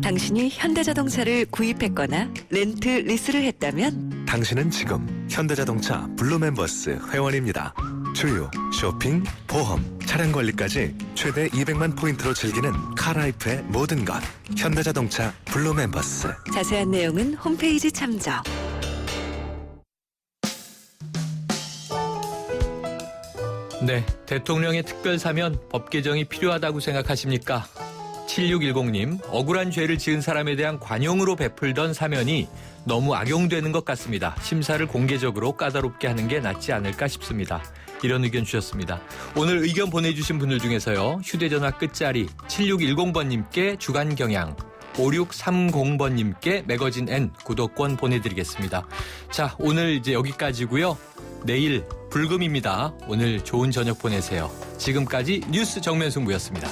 당신이 현대자동차를 구입했거나 렌트 리스를 했다면 당신은 지금 현대자동차 블루멤버스 회원입니다. 주유, 쇼핑, 보험, 차량 관리까지 최대 200만 포인트로 즐기는 카라이프의 모든 것. 현대자동차 블루멤버스. 자세한 내용은 홈페이지 참조. 네, 대통령의 특별 사면 법 개정이 필요하다고 생각하십니까? 7610님, 억울한 죄를 지은 사람에 대한 관용으로 베풀던 사면이 너무 악용되는 것 같습니다. 심사를 공개적으로 까다롭게 하는 게 낫지 않을까 싶습니다. 이런 의견 주셨습니다. 오늘 의견 보내주신 분들 중에서요, 휴대전화 끝자리 7610번님께 주간경향, 5630번님께 매거진 N 구독권 보내드리겠습니다. 자, 오늘 이제 여기까지고요. 내일 불금입니다. 오늘 좋은 저녁 보내세요. 지금까지 뉴스 정면승부였습니다.